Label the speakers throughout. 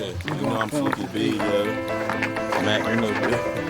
Speaker 1: Yeah, you know I'm Fluky B, Mac, you know good.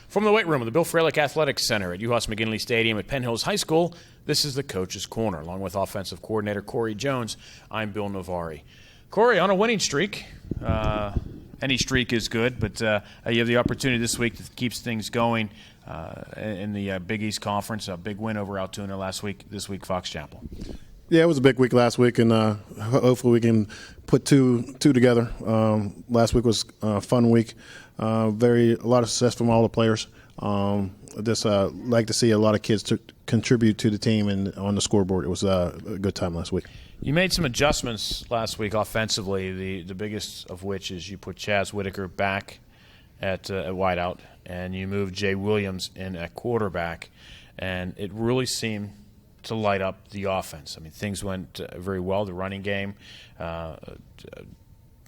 Speaker 2: From the weight room of the Bill Fralick Athletic Center at UHAS McGinley Stadium at Penn Hills High School, this is the Coach's Corner. Along with offensive coordinator Corey Jones, I'm Bill Navari. Corey, on a winning streak. Any streak is good, but you have the opportunity this week that keeps things going in the Big East Conference. A big win over Altoona last week. This week, Fox Chapel.
Speaker 3: Yeah, it was a big week last week, and hopefully we can put two together. Last week was a fun week. A lot of success from all the players. Just like to see a lot of kids contribute to the team and on the scoreboard. It was a good time last week.
Speaker 2: You made some adjustments last week offensively, the biggest of which is you put Chaz Whitaker back at wideout, and you moved Jay Williams in at quarterback, and it really seemed to light up the offense. I mean, things went very well. The running game,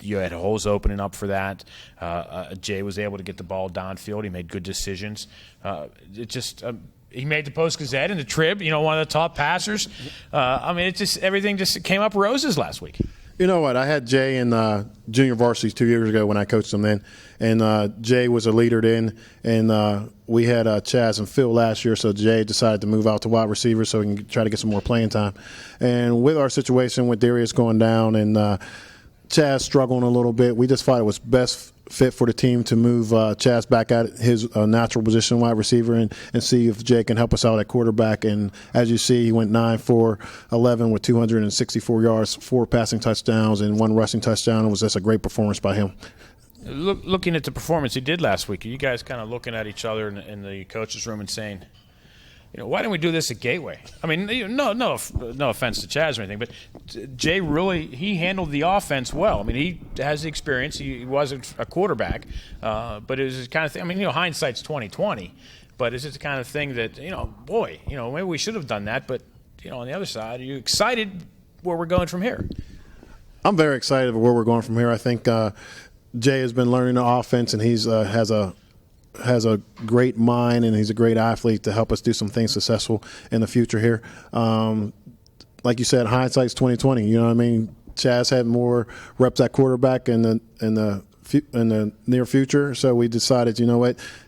Speaker 2: you had holes opening up for that. Jay was able to get the ball downfield. He made good decisions. He made the Post-Gazette and the Trib, one of the top passers. Everything just came up roses last week.
Speaker 3: You know what? I had Jay in junior varsity 2 years ago when I coached him then, and Jay was a leader then, and we had Chaz and Phil last year, so Jay decided to move out to wide receiver so he can try to get some more playing time. And with our situation with Darius going down and Chaz struggling a little bit, we just thought it was best fit for the team to move Chaz back at his natural position, wide receiver, and see if Jay can help us out at quarterback. And as you see, he went 9 for 11 with 264 yards, 4 passing touchdowns, and 1 rushing touchdown. It was just a great performance by him.
Speaker 2: Looking at the performance he did last week, are you guys kind of looking at each other in the coach's room and saying, why didn't we do this at Gateway? I mean, no offense to Chaz or anything, but Jay he handled the offense well. I mean, he has the experience. He wasn't a quarterback, but it was the kind of thing. I mean, hindsight's 20/20, but it's just the kind of thing that maybe we should have done that. But on the other side, are you excited where we're going from here?
Speaker 3: I'm very excited where we're going from here. I think Jay has been learning the offense, and he's has a great mind, and he's a great athlete to help us do some things successful in the future here. Like you said, hindsight's 20/20. You know what I mean? Chaz had more reps at quarterback in the near future, so we decided,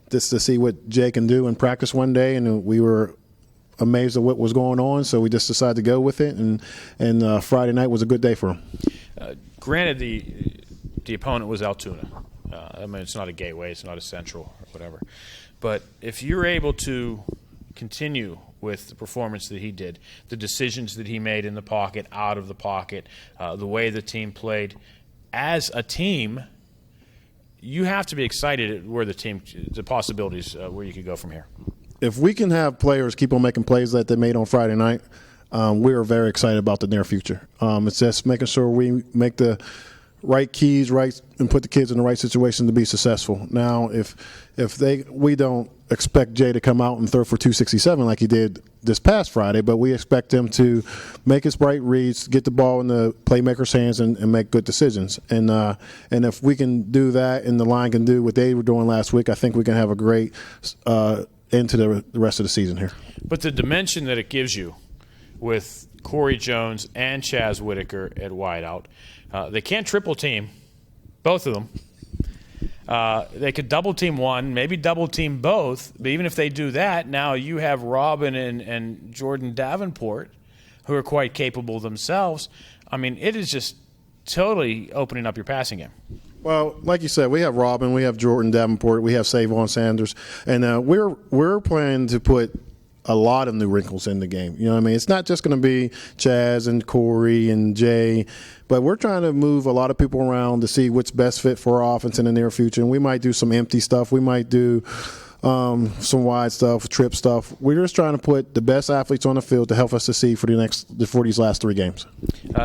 Speaker 3: just to see what Jay can do in practice one day, and we were amazed at what was going on, so we just decided to go with it, and Friday night was a good day for him.
Speaker 2: Granted, the opponent was Altoona. It's not a Gateway, it's not a Central or whatever. But if you're able to continue with the performance that he did, the decisions that he made in the pocket, out of the pocket, the way the team played as a team, you have to be excited at where the possibilities where you could go from here.
Speaker 3: If we can have players keep on making plays that they made on Friday night, we are very excited about the near future. It's just making sure we make the right keys, and put the kids in the right situation to be successful. Now, we don't expect Jay to come out and throw for 267 like he did this past Friday, but we expect him to make his right reads, get the ball in the playmaker's hands, and make good decisions. And if we can do that, and the line can do what they were doing last week, I think we can have a great end to the rest of the season here.
Speaker 2: But the dimension that it gives you with Corey Jones and Chaz Whitaker at wideout, they can't triple team, both of them. They could double team one, maybe double team both. But even if they do that, now you have Robin and Jordan Davenport who are quite capable themselves. I mean, it is just totally opening up your passing game.
Speaker 3: Well, like you said, we have Robin, we have Jordan Davenport, we have Savon Sanders, and we're planning to put a lot of new wrinkles in the game. You know what I mean? It's not just going to be Chaz and Corey and Jay, but we're trying to move a lot of people around to see what's best fit for our offense in the near future. And we might do some empty stuff. We might do some wide stuff, trip stuff. We're just trying to put the best athletes on the field to help us succeed for these last 3 games.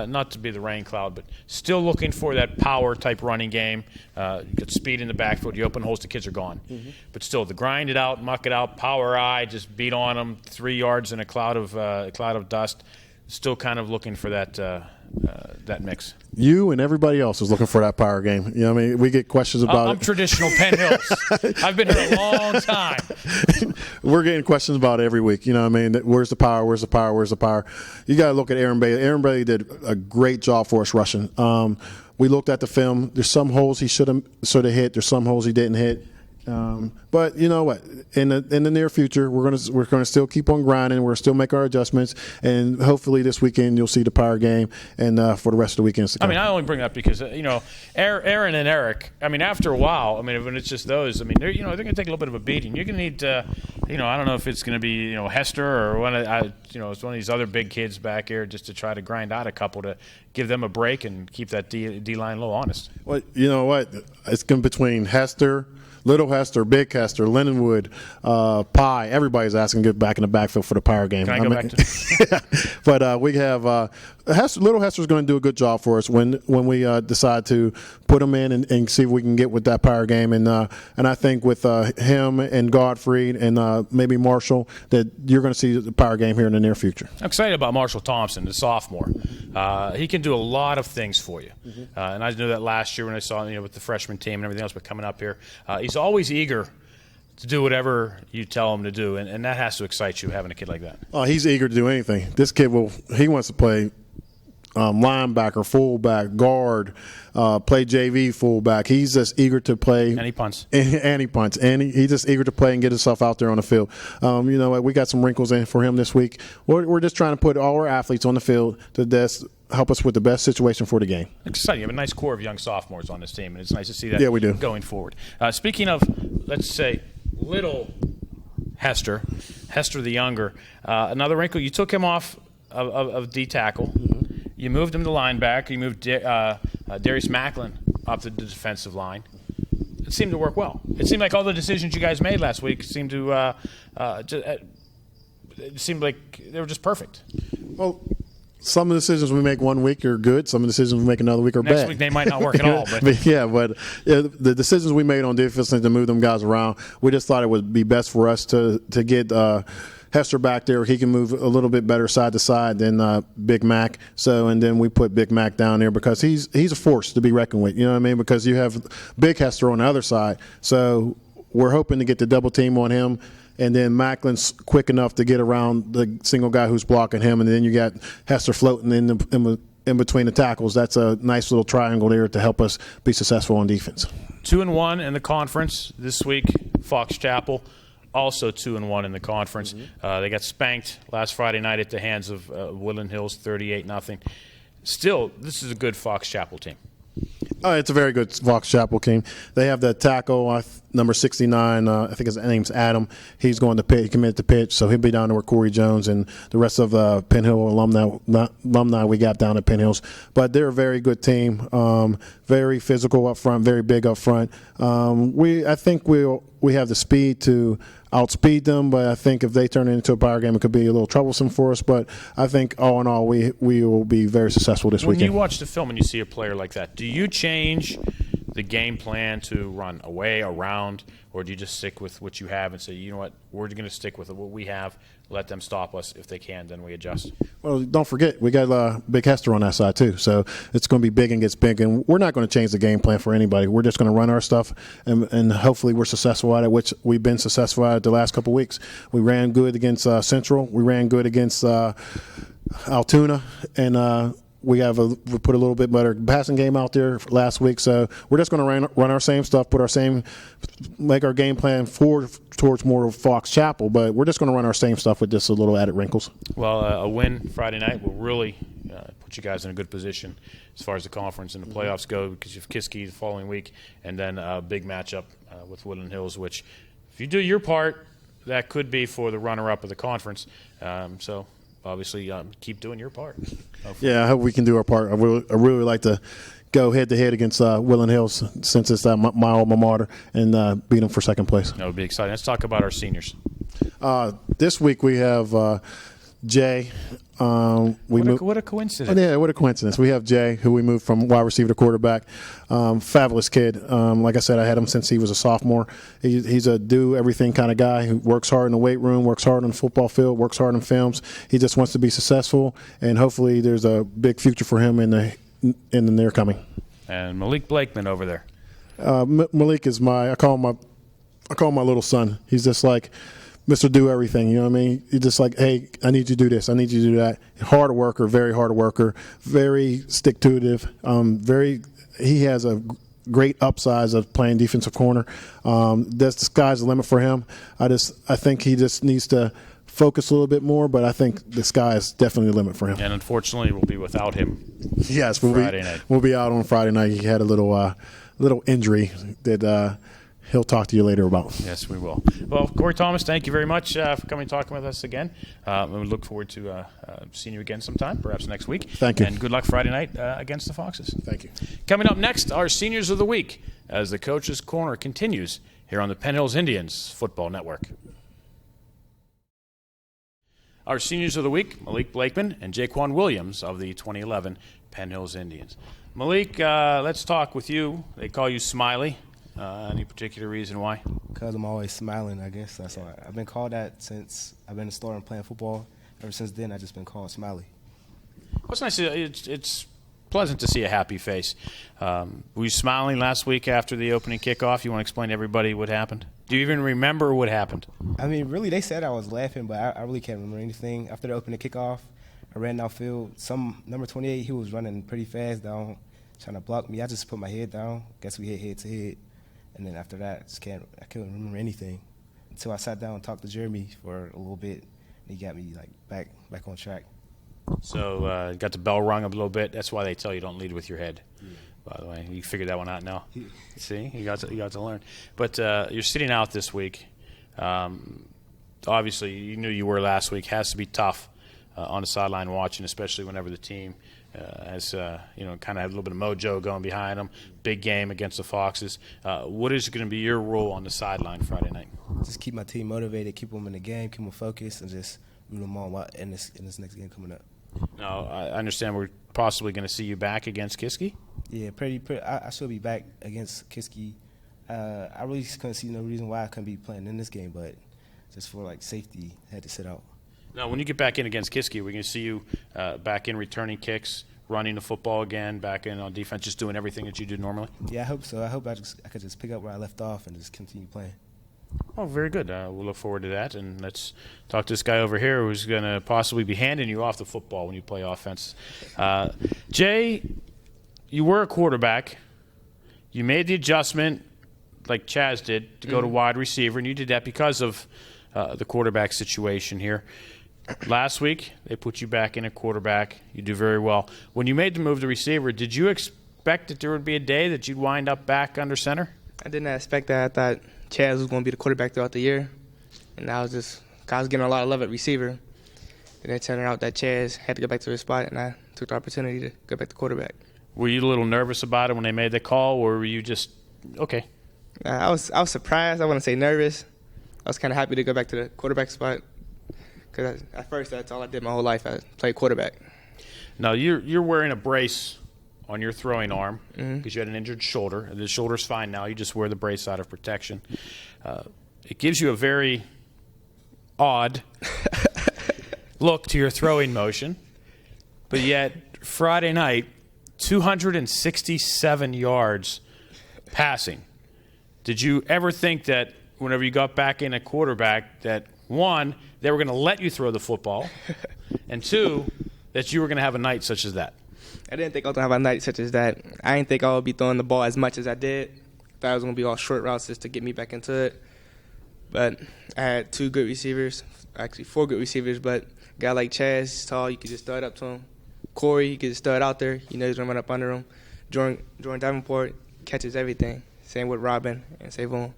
Speaker 2: Not to be the rain cloud, but still looking for that power-type running game. You get speed in the backfield. You open holes, the kids are gone. Mm-hmm. But still, the grind it out, muck it out, power eye, just beat on them, 3 yards in a cloud of dust. Still kind of looking for that mix.
Speaker 3: You and everybody else is looking for that power game. You know what I mean? We get questions about
Speaker 2: I'm traditional Penn Hills. I've been here a long time.
Speaker 3: We're getting questions about it every week. You know what I mean? Where's the power? Where's the power? Where's the power? You got to look at Aaron Bailey. Aaron Bailey did a great job for us rushing. We looked at the film. There's some holes he should have sort of hit. There's some holes he didn't hit. But you know what? In the near future, we're gonna still keep on grinding. We're still make our adjustments, and hopefully this weekend you'll see the power game, and for the rest of the weekends to come.
Speaker 2: I mean, I only bring it up because Aaron and Eric. I mean, after a while, I mean, when it's just those, I mean, they're gonna take a little bit of a beating. You're gonna need, I don't know if it's gonna be Hester or it's one of these other big kids back here just to try to grind out a couple to give them a break and keep that D line low. Honest.
Speaker 3: Well, you know what? It's between Hester, Little Hester, Big Hester, Lindenwood, Pye. Everybody's asking to get back in the backfield for the power game.
Speaker 2: Can I go back to
Speaker 3: But we have Little Hester's going to do a good job for us when we decide to put him in and see if we can get with that power game. And I think with him and Godfrey and maybe Marshall that you're going to see the power game here in the near future.
Speaker 2: I'm excited about Marshall Thompson, the sophomore. He can do a lot of things for you. Mm-hmm. And I knew that last year when I saw him with the freshman team and everything else, but coming up here. He's always eager to do whatever you tell him to do, and that has to excite you, having a kid like that.
Speaker 3: Oh, he's eager to do anything. This kid he wants to play linebacker, fullback, guard, play JV fullback. He's just eager to play.
Speaker 2: And he punts.
Speaker 3: And he punts. And he's just eager to play and get himself out there on the field. You know what? We got some wrinkles in for him this week. We're just trying to put all our athletes on the field to help us with the best situation for the game.
Speaker 2: Exciting. You have a nice core of young sophomores on this team, and it's nice to see that
Speaker 3: we do.
Speaker 2: Going forward. Speaking of, let's say, little Hester the younger, another wrinkle, you took him off of D tackle. Mm-hmm. You moved him to linebacker. You moved Darius Macklin up the defensive line. It seemed to work well. It seemed like all the decisions you guys made last week seemed to it seemed like they were just perfect.
Speaker 3: Well, some of the decisions we make one week are good. Some of the decisions we make another week are bad.
Speaker 2: Next week they might not work at all. But
Speaker 3: the decisions we made on defense to move them guys around, we just thought it would be best for us to get Hester back there. He can move a little bit better side to side than Big Mac. And then we put Big Mac down there because he's a force to be reckoned with. You know what I mean? Because you have Big Hester on the other side. So we're hoping to get the double team on him. And then Macklin's quick enough to get around the single guy who's blocking him. And then you got Hester floating in between the tackles. That's a nice little triangle there to help us be successful on defense.
Speaker 2: 2-1 in the conference this week. Fox Chapel also 2-1 in the conference. Mm-hmm. They got spanked last Friday night at the hands of Woodland Hills, 38-0. Still, this is a good Fox Chapel team.
Speaker 3: It's a very good Fox Chapel team. They have the tackle, number 69. I think his name's Adam. He's going to pitch. He committed to pitch, so he'll be down there with Corey Jones and the rest of Penn Hill alumni we got down at Penn Hills. But they're a very good team. Very physical up front, very big up front. I think we have the speed to outspeed them, but I think if they turn it into a power game, it could be a little troublesome for us. But I think all in all, we will be very successful this weekend.
Speaker 2: When you watch the film and you see a player like that, do you change the game plan to run away, around, or do you just stick with what you have and say, you know what, we're going to stick with what we have, let them stop us if they can, then we adjust?
Speaker 3: Well, don't forget, we got Big Hester on that side too, so it's going to be big and gets big, and we're not going to change the game plan for anybody. We're just going to run our stuff, and hopefully we're successful at it, which we've been successful at it the last couple of weeks. We ran good against Central. We ran good against Altoona, and we put a little bit better passing game out there last week, so we're just going to run our same stuff, make our game plan towards more Fox Chapel, but we're just going to run our same stuff with just a little added wrinkles.
Speaker 2: Well, a win Friday night will really put you guys in a good position as far as the conference and the playoffs go, because you have Kiski the following week, and then a big matchup with Woodland Hills, which if you do your part, that could be for the runner-up of the conference. So obviously, keep doing your part.
Speaker 3: Yeah, I hope we can do our part. I really like to go head-to-head against Woodland Hills, since it's my alma mater, and beat them for second place.
Speaker 2: That would be exciting. Let's talk about our seniors.
Speaker 3: This week we have Jay.
Speaker 2: What a coincidence.
Speaker 3: Yeah, what a coincidence. We have Jay, who we moved from wide receiver to quarterback. Fabulous kid. Like I said, I had him since he was a sophomore. He's a do-everything kind of guy who works hard in the weight room, works hard on the football field, works hard in films. He just wants to be successful, and hopefully there's a big future for him in the near coming.
Speaker 2: And Malik Blakeman over there.
Speaker 3: Malik is I call him my little son. He's just like Mr. Do Everything, you know what I mean? He's just like, hey, I need you to do this, I need you to do that. Hard worker, very hard worker, very stick-to-itive. He has a great upsize of playing defensive corner. The sky's the limit for him. I think he just needs to focus a little bit more, but I think the sky is definitely the limit for him.
Speaker 2: And unfortunately, we'll be without him.
Speaker 3: Yes,
Speaker 2: night.
Speaker 3: We'll be out on Friday night. He had a little injury that he'll talk to you later about.
Speaker 2: Yes, we will. Well, Corey Thomas, thank you very much for coming and talking with us again. We look forward to seeing you again sometime, perhaps next week.
Speaker 3: Thank you.
Speaker 2: And good luck Friday night against the Foxes.
Speaker 3: Thank you.
Speaker 2: Coming up next, our Seniors of the Week, as the Coach's Corner continues here on the Penn Hills Indians Football Network. Our Seniors of the Week, Malik Blakeman and Jaquan Williams of the 2011 Penn Hills Indians. Malik, let's talk with you. They call you Smiley. Any particular reason why?
Speaker 4: Because I'm always smiling, I guess. That's why. I've been called that since I've been in the store and playing football. Ever since then, I've just been called Smiley.
Speaker 2: Well, it's nice. It's pleasant to see a happy face. Were you smiling last week after the opening kickoff? You want to explain to everybody what happened? Do you even remember what happened?
Speaker 4: I mean, really, they said I was laughing, but I really can't remember anything. After the opening kickoff, I ran downfield. Some number 28, he was running pretty fast down, trying to block me. I just put my head down. Guess we hit head to head. And then after that, I couldn't remember anything until I sat down and talked to Jeremy for a little bit, and he got me back on track.
Speaker 2: So got the bell rung a little bit. That's why they tell you don't lead with your head.
Speaker 4: Yeah.
Speaker 2: By the way, you figured that one out now. See, you got to learn. But you're sitting out this week. Obviously, you knew you were last week. Has to be tough on the sideline watching, especially whenever the team has kind of had a little bit of mojo going behind them. Big game against the Foxes. What is going to be your role on the sideline Friday night?
Speaker 4: Just keep my team motivated, keep them in the game, keep them focused, and just root them on in this next game coming up.
Speaker 2: Now, I understand we're possibly going to see you back against Kiski?
Speaker 4: Yeah, pretty. I should be back against Kiski. I really couldn't see no reason why I couldn't be playing in this game, but just for safety, I had to sit out.
Speaker 2: Now, when you get back in against Kiski, we're going to see you back in returning kicks, running the football again, back in on defense, just doing everything that you do normally?
Speaker 4: Yeah, I hope so. I hope I could just pick up where I left off and just continue playing.
Speaker 2: Oh, very good. We'll look forward to that. And let's talk to this guy over here who's going to possibly be handing you off the football when you play offense. Jay, you were a quarterback. You made the adjustment, like Chaz did, to go to wide receiver, and you did that because of the quarterback situation here. Last week, they put you back in a quarterback. You do very well. When you made the move to receiver, did you expect that there would be a day that you'd wind up back under center?
Speaker 5: I did not expect that. I thought Chaz was going to be the quarterback throughout the year, and I was getting a lot of love at receiver. And it turned out that Chaz had to go back to his spot, and I took the opportunity to go back to quarterback.
Speaker 2: Were you a little nervous about it when they made the call, or were you just okay?
Speaker 5: I was surprised. I wouldn't say nervous. I was kind of happy to go back to the quarterback spot because at first that's all I did my whole life. I played quarterback.
Speaker 2: Now you're wearing a brace on your throwing arm because you had an injured shoulder. The shoulder's fine now. You just wear the brace out of protection. It gives you a very odd look to your throwing motion, but yet Friday night, 267 yards passing. Did you ever think that whenever you got back in a quarterback that, one, they were going to let you throw the football, and two, that you were going to have a night such as that?
Speaker 5: I didn't think I was going to have a night such as that. I didn't think I would be throwing the ball as much as I did. Thought it was going to be all short routes just to get me back into it. But I had 2 good receivers, actually 4 good receivers, but a guy like Chaz, he's tall, you could just throw it up to him. Corey, you could just throw it out there. You know he's going to run up under him. Jordan Davenport catches everything. Same with Robin and Savon.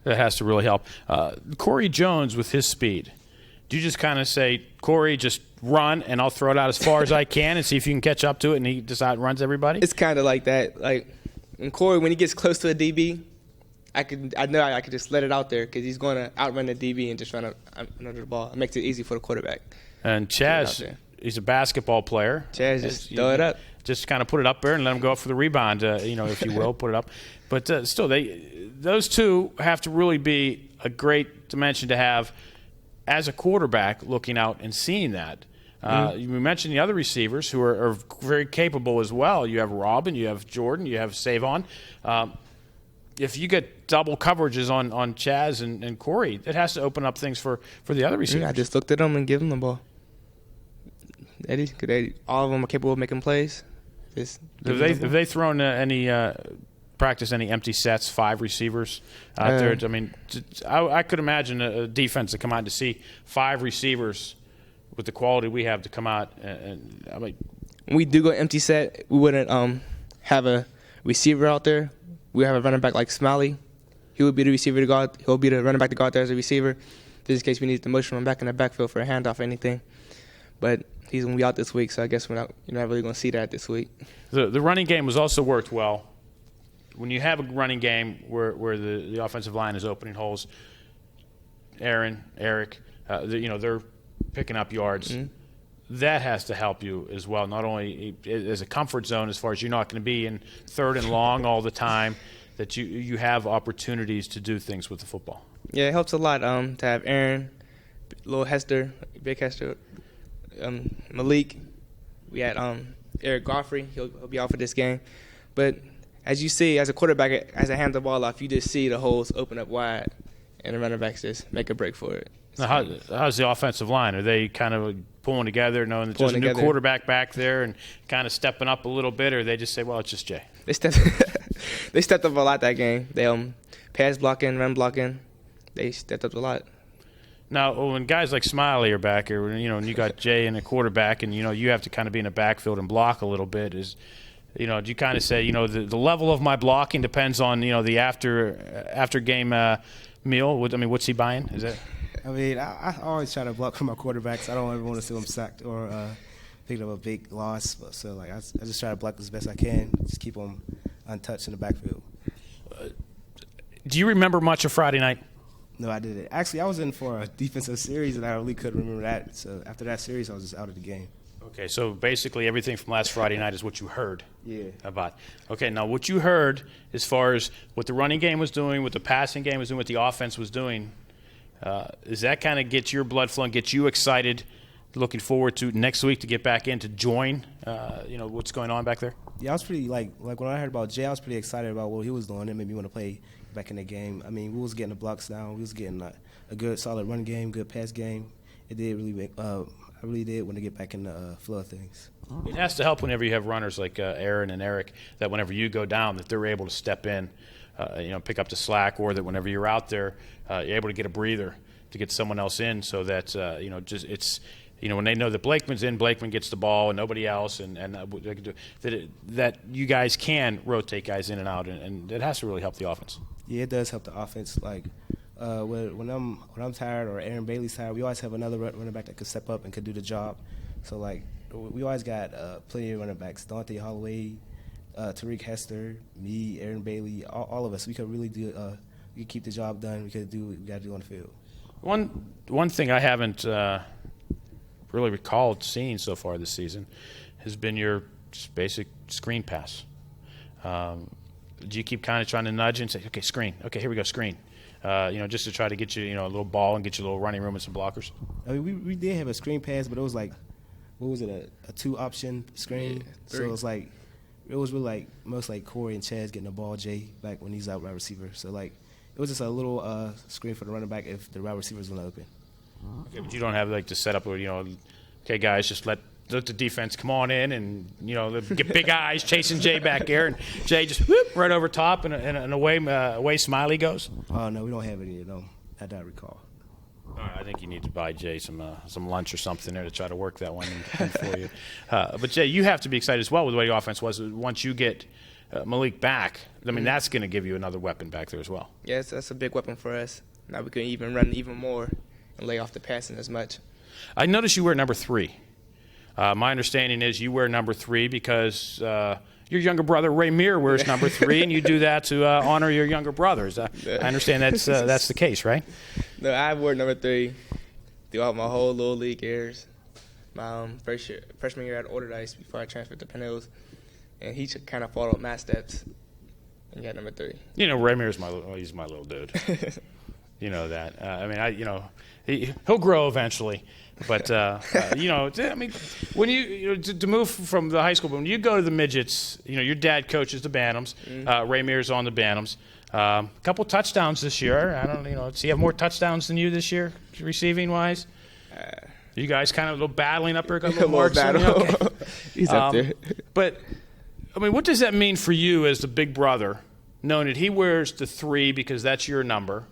Speaker 2: That has to really help. Corey Jones with his speed. Do you just kind of say, Corey, just run, and I'll throw it out as far as I can and see if you can catch up to it, and he just outruns everybody?
Speaker 5: It's kind of like that. Like, and Corey, when he gets close to a DB, I know I could just let it out there because he's going to outrun the DB and just run under the ball. It makes it easy for the quarterback.
Speaker 2: And Chaz, he's a basketball player.
Speaker 5: Chaz, just throw it up.
Speaker 2: Just kind of put it up there and let him go up for the rebound, if you will, put it up. But still, those two have to really be a great dimension to have as a quarterback, looking out and seeing that. You mentioned the other receivers who are very capable as well. You have Robin, you have Jordan, you have Savon. If you get double coverages on Chaz and Corey, it has to open up things for the other receivers.
Speaker 5: I just looked at them and give them the ball. All of them are capable of making plays.
Speaker 2: Have they thrown practice any empty sets, 5 receivers out there? I mean, I could imagine a defense to come out to see 5 receivers with the quality we have to come out. And I mean,
Speaker 5: when we do go empty set, we wouldn't have a receiver out there. We have a running back like Smiley. He would be the receiver to guard. He'll be the running back to guard there as a receiver, just in case we need to motion him back in the backfield for a handoff or anything. But he's going to be out this week, so I guess you're not really going to see that this week.
Speaker 2: The running game has also worked well. When you have a running game where the offensive line is opening holes, Aaron, Eric, they're picking up yards. That has to help you as well, not only as a comfort zone as far as you're not going to be in 3rd and long all the time, that you have opportunities to do things with the football.
Speaker 5: Yeah, it helps a lot to have Aaron, little Hester, big Hester, Malik. We had Eric Godfrey. He'll be out for this game. But as you see, as a quarterback, as I hand the ball off, you just see the holes open up wide, and the running backs just make a break for it.
Speaker 2: Now, how's the offensive line? Are they kind of pulling together, knowing that there's a new quarterback back there and kind of stepping up a little bit, or they just say, well, it's just Jay?
Speaker 5: They stepped up a lot that game. They pass blocking, run blocking. They stepped up a lot.
Speaker 2: Now, when guys like Smiley are back here, and you got Jay and a quarterback, and you have to kind of be in the backfield and block a little bit. Do you kind of say, the level of my blocking depends on the after game meal? What's he buying? Is that?
Speaker 4: I always try to block for my quarterbacks. I don't ever want to see them sacked or pick up a big loss. So I just try to block as best I can. Just keep them untouched in the backfield.
Speaker 2: Do you remember much of Friday night?
Speaker 4: No, I didn't. Actually, I was in for a defensive series, and I really couldn't remember that. So after that series, I was just out of the game.
Speaker 2: Okay, so basically everything from last Friday night is what you heard.
Speaker 4: Yeah.
Speaker 2: About. Okay, now what you heard as far as what the running game was doing, what the passing game was doing, what the offense was doing, does that kind of get your blood flowing, get you excited, looking forward to next week to get back in to join, what's going on back there?
Speaker 4: Yeah, I was pretty, like when I heard about Jay, I was pretty excited about what he was doing. It made me want to play back in the game. We was getting the blocks down. We was getting a good, solid run game, good pass game. It did really make I really did want to get back in the flow of things.
Speaker 2: It has to help whenever you have runners like Aaron and Eric, that whenever you go down, that they're able to step in, pick up the slack, or that whenever you're out there, you're able to get a breather to get someone else in, so that when they know that Blakeman's in, Blakeman gets the ball and nobody else, and that you guys can rotate guys in and out, and it has to really help the offense.
Speaker 4: Yeah, it does help the offense. When I'm tired or Aaron Bailey's tired, we always have another running back that could step up and could do the job. So we always got plenty of running backs: Dante Holloway, Tariq Hester, me, Aaron Bailey, all of us. We could really do. We could keep the job done. We could do what we got to do on the field.
Speaker 2: One thing I haven't really recalled seeing so far this season has been your just basic screen pass. Do you keep kind of trying to nudge and say, okay, screen. Okay, here we go, screen. Just to try to get you, a little ball and get you a little running room and some blockers?
Speaker 4: We did have a screen pass, but it was what was it, a 2-option screen? Yeah, so it was really most Corey and Chaz getting the ball, Jay, back when he's out wide receiver. So it was just a little screen for the running back if the wide receiver was going to open.
Speaker 2: Okay, but you don't have to set up where, okay, guys, just let let the defense come on in and, get big eyes chasing Jay back there, and Jay just whoop, right over top, and away Smiley goes?
Speaker 4: Oh, no, we don't have any of them that I recall.
Speaker 2: All right, I think you need to buy Jay some lunch or something there to try to work that one in for you. But, Jay, you have to be excited as well with the way the offense was. Once you get Malik back, I mean, that's going to give you another weapon back there as well.
Speaker 5: Yes, that's a big weapon for us. Now we can even run even more and lay off the passing as much.
Speaker 2: I noticed you wear number 3. My understanding is you wear number 3 because your younger brother, Ray Meir, wears number 3, and you do that to honor your younger brothers. I understand that's the case, right?
Speaker 5: No, I wore number 3 throughout my whole little league years. My freshman year at Orderdice before I transferred to Penn Hills, and he kind of followed my steps and got number 3.
Speaker 2: Ray Meir's he's my little dude. You know that. He'll grow eventually. But, I mean, when to move from the high school, when you go to the midgets, your dad coaches the Bantams. Ray Meir's on the Bantams. A couple touchdowns this year. I don't, does he have more touchdowns than you this year, receiving-wise? You guys kind of a little battling up there? Got a little marks
Speaker 5: battle.
Speaker 2: Okay.
Speaker 5: He's up there.
Speaker 2: But, I mean, what does that mean for you as the big brother, knowing that he wears the 3 because that's your number,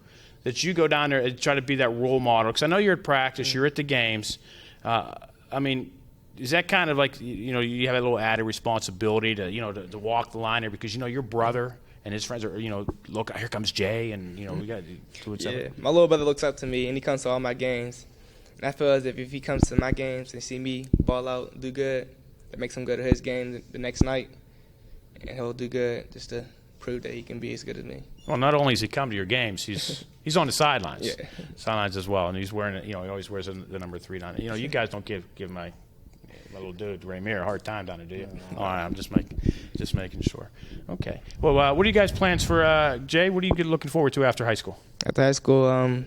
Speaker 2: that you go down there and try to be that role model? Because I know you're at practice, you're at the games. I mean, is that kind of like, you have a little added responsibility to walk the line there because, your brother and his friends are, look, here comes Jay, and, we got to do what's up.
Speaker 5: Yeah, my little brother looks up to me, and he comes to all my games. And I feel as if he comes to my games and see me ball out, do good, that makes him go to his game the next night, and he'll do good just to prove that he can be as good as me.
Speaker 2: Well, not only does he come to your games, he's on the sidelines.
Speaker 5: Yeah.
Speaker 2: Sidelines as well, and he's wearing it. He always wears the number 3 down. You guys don't give my little dude Ray Meir a hard time down there, do you? All right, I'm just making sure. Okay. Well, what are you guys' plans for Jay? What are you looking forward to after high school?
Speaker 5: After high school,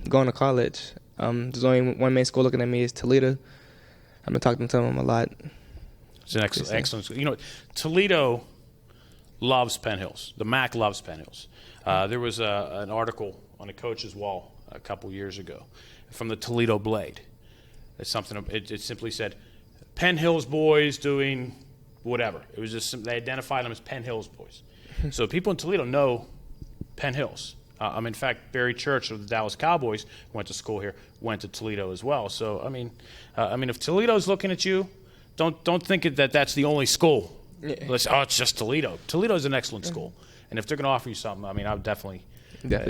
Speaker 5: going to college. There's only one main school looking at me is Toledo. I've been talking to them a lot.
Speaker 2: It's an excellent school. Toledo loves Penn Hills. The MAC loves Penn Hills. There was an article on a coach's wall a couple years ago from the Toledo Blade. It's something. It simply said, Penn Hills boys doing whatever. It was just they identified them as Penn Hills boys. So people in Toledo know Penn Hills. In fact, Barry Church of the Dallas Cowboys went to school here, went to Toledo as well. So I mean, if Toledo's looking at you, don't think that that's the only school.
Speaker 5: Yeah.
Speaker 2: It's just Toledo. Toledo's an excellent school, and if they're going to offer you something, I would definitely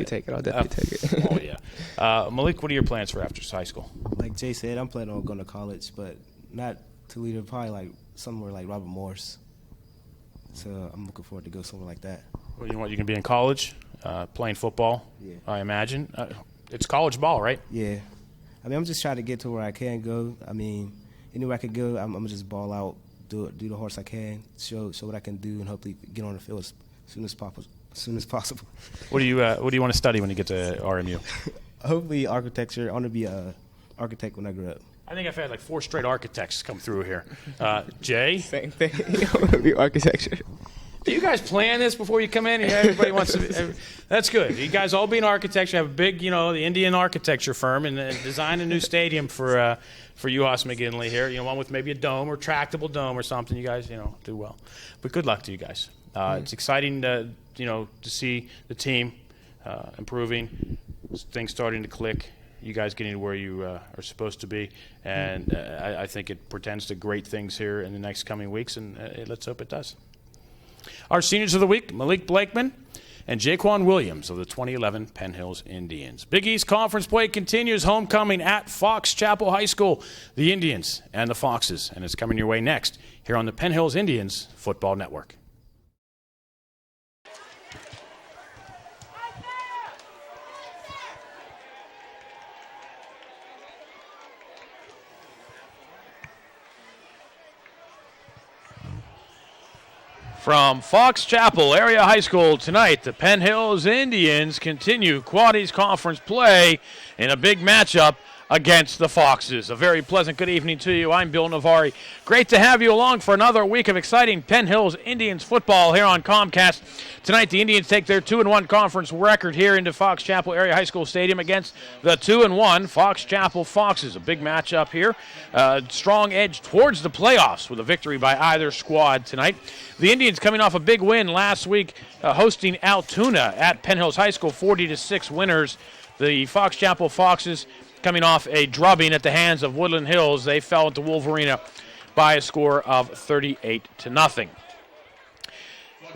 Speaker 5: take it. I'll definitely take it.
Speaker 2: Oh yeah, Malik, what are your plans for after high school?
Speaker 4: Like Jay said, I'm planning on going to college, but not Toledo. Probably like somewhere like Robert Morris. So I'm looking forward to go somewhere like that.
Speaker 2: Well, you can be in college, playing football.
Speaker 4: Yeah.
Speaker 2: I imagine it's college ball, right?
Speaker 4: Yeah. I'm just trying to get to where I can go. Anywhere I can go, I'm gonna just ball out, do the hardest I can, show what I can do, and hopefully get on the field as soon as possible.
Speaker 2: What do you want to study when you get to RMU?
Speaker 4: Hopefully architecture. I want to be an architect when I grow up.
Speaker 2: I think I've had like 4 straight architects come through here. Jay?
Speaker 5: Same thing. I want to be architecture.
Speaker 2: Do you guys plan this before you come in? Everybody wants to. That's good. You guys all be in architecture. Have a big, the Indian architecture firm, and design a new stadium for UHAS McGinley here. One with maybe a dome or tractable dome or something. You guys, do well. But good luck to you guys. It's exciting to see the team improving, things starting to click. You guys getting to where you are supposed to be, and I think it portends to great things here in the next coming weeks, and let's hope it does. Our seniors of the week, Malik Blakeman and Jaquan Williams of the 2011 Penn Hills Indians. Big East Conference play continues, homecoming at Fox Chapel High School, the Indians and the Foxes, and it's coming your way next here on the Penn Hills Indians Football Network. From Fox Chapel Area High School tonight, the Penn Hills Indians continue Quad East Conference play in a big matchup against the Foxes. A very pleasant good evening to you. I'm Bill Navari. Great to have you along for another week of exciting Penn Hills Indians football here on Comcast. Tonight, the Indians take their 2-1 conference record here into Fox Chapel Area High School Stadium against the 2-1 Fox Chapel Foxes. A big matchup here. Strong edge towards the playoffs with a victory by either squad tonight. The Indians coming off a big win last week, hosting Altoona at Penn Hills High School, 40-6 winners. The Fox Chapel Foxes coming off a drubbing at the hands of Woodland Hills. They fell into Wolverina by a score of 38-0.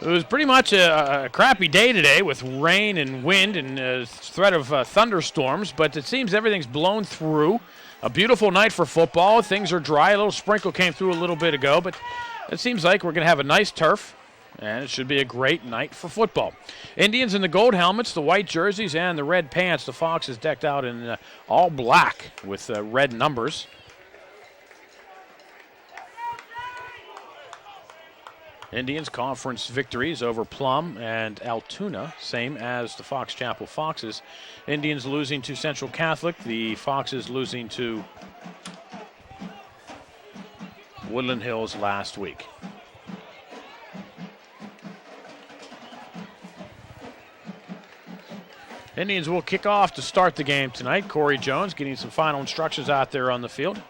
Speaker 2: It was pretty much a crappy day today with rain and wind and threat of thunderstorms, but it seems everything's blown through. A beautiful night for football. Things are dry. A little sprinkle came through a little bit ago, but it seems like we're going to have a nice turf, and it should be a great night for football. Indians in the gold helmets, the white jerseys, and the red pants. The Foxes decked out in all black with red numbers. Indians conference victories over Plum and Altoona, same as the Fox Chapel Foxes. Indians losing to Central Catholic, the Foxes losing to Woodland Hills last week. Indians will kick off to start the game tonight. Corey Jones getting some final instructions out there on the field.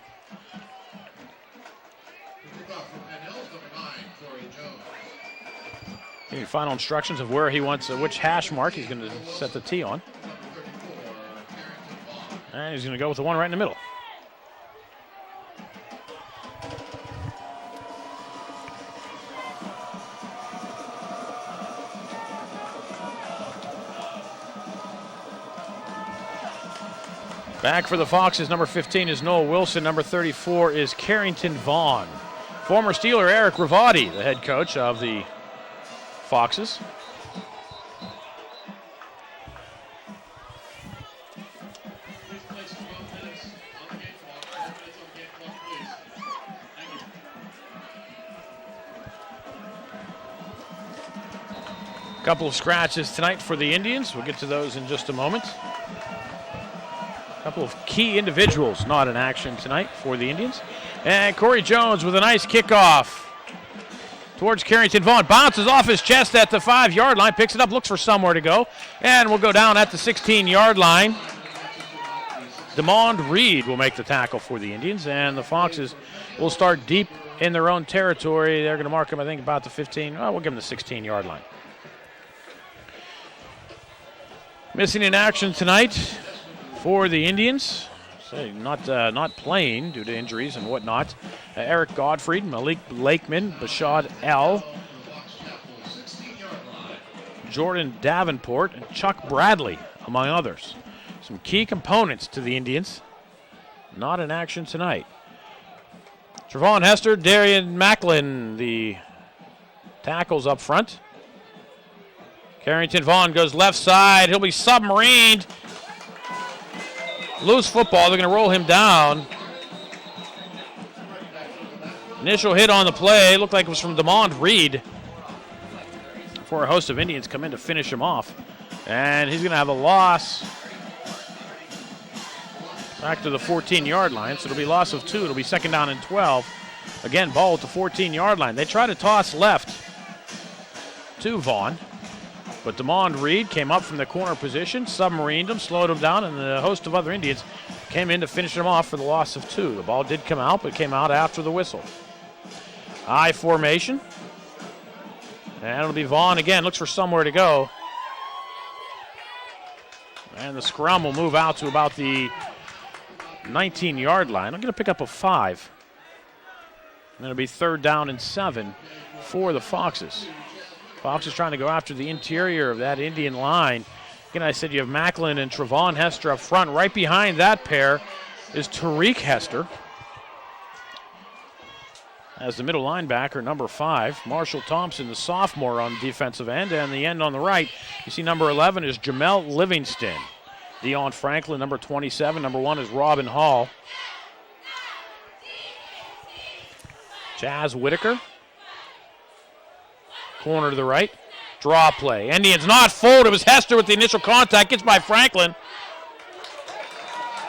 Speaker 2: Getting final instructions of where he wants, which hash mark he's going to set the tee on. And he's going to go with the one right in the middle. Back for the Foxes, number 15 is Noah Wilson. Number 34 is Carrington Vaughn. Former Steeler Eric Ravati, the head coach of the Foxes. A couple of scratches tonight for the Indians. We'll get to those in just a moment. A couple of key individuals not in action tonight for the Indians. And Corey Jones with a nice kickoff towards Carrington Vaughn. Bounces off his chest at the 5-yard line. Picks it up, looks for somewhere to go. And will go down at the 16-yard line. Demond Reed will make the tackle for the Indians. And the Foxes will start deep in their own territory. They're going to mark him, I think, about the 15. Oh, we'll give him the 16-yard line. Missing in action tonight for the Indians, not playing due to injuries and whatnot. Eric Godfrey, Malik Lakeman, Bashad L., Jordan Davenport, and Chuck Bradley, among others. Some key components to the Indians. Not in action tonight. Trevon Hester, Darian Macklin, the tackles up front. Carrington Vaughn goes left side. He'll be submarined. Loose football. They're going to roll him down. Initial hit on the play. Looked like it was from Demond Reed. Before a host of Indians come in to finish him off. And he's going to have a loss back to the 14-yard line. So it'll be loss of 2. It'll be second down and 12. Again, ball at the 14-yard line. They try to toss left to Vaughn. But Demond Reed came up from the corner position, submarined him, slowed him down, and the host of other Indians came in to finish him off for the loss of 2. The ball did come out, but it came out after the whistle. I formation. And it'll be Vaughn again, looks for somewhere to go. And the scrum will move out to about the 19-yard line. I'm going to pick up a 5. And it'll be third down and 7 for the Foxes. Fox is trying to go after the interior of that Indian line. Again, I said you have Macklin and Trevon Hester up front. Right behind that pair is Tariq Hester. As the middle linebacker, number 5, Marshall Thompson, the sophomore on defensive end. And the end on the right, you see number 11 is Jamel Livingston. Dion Franklin, number 27. Number 1 is Robin Hall. Jazz Whitaker. Corner to the right. Draw play. Indians not fold. It was Hester with the initial contact. Gets by Franklin.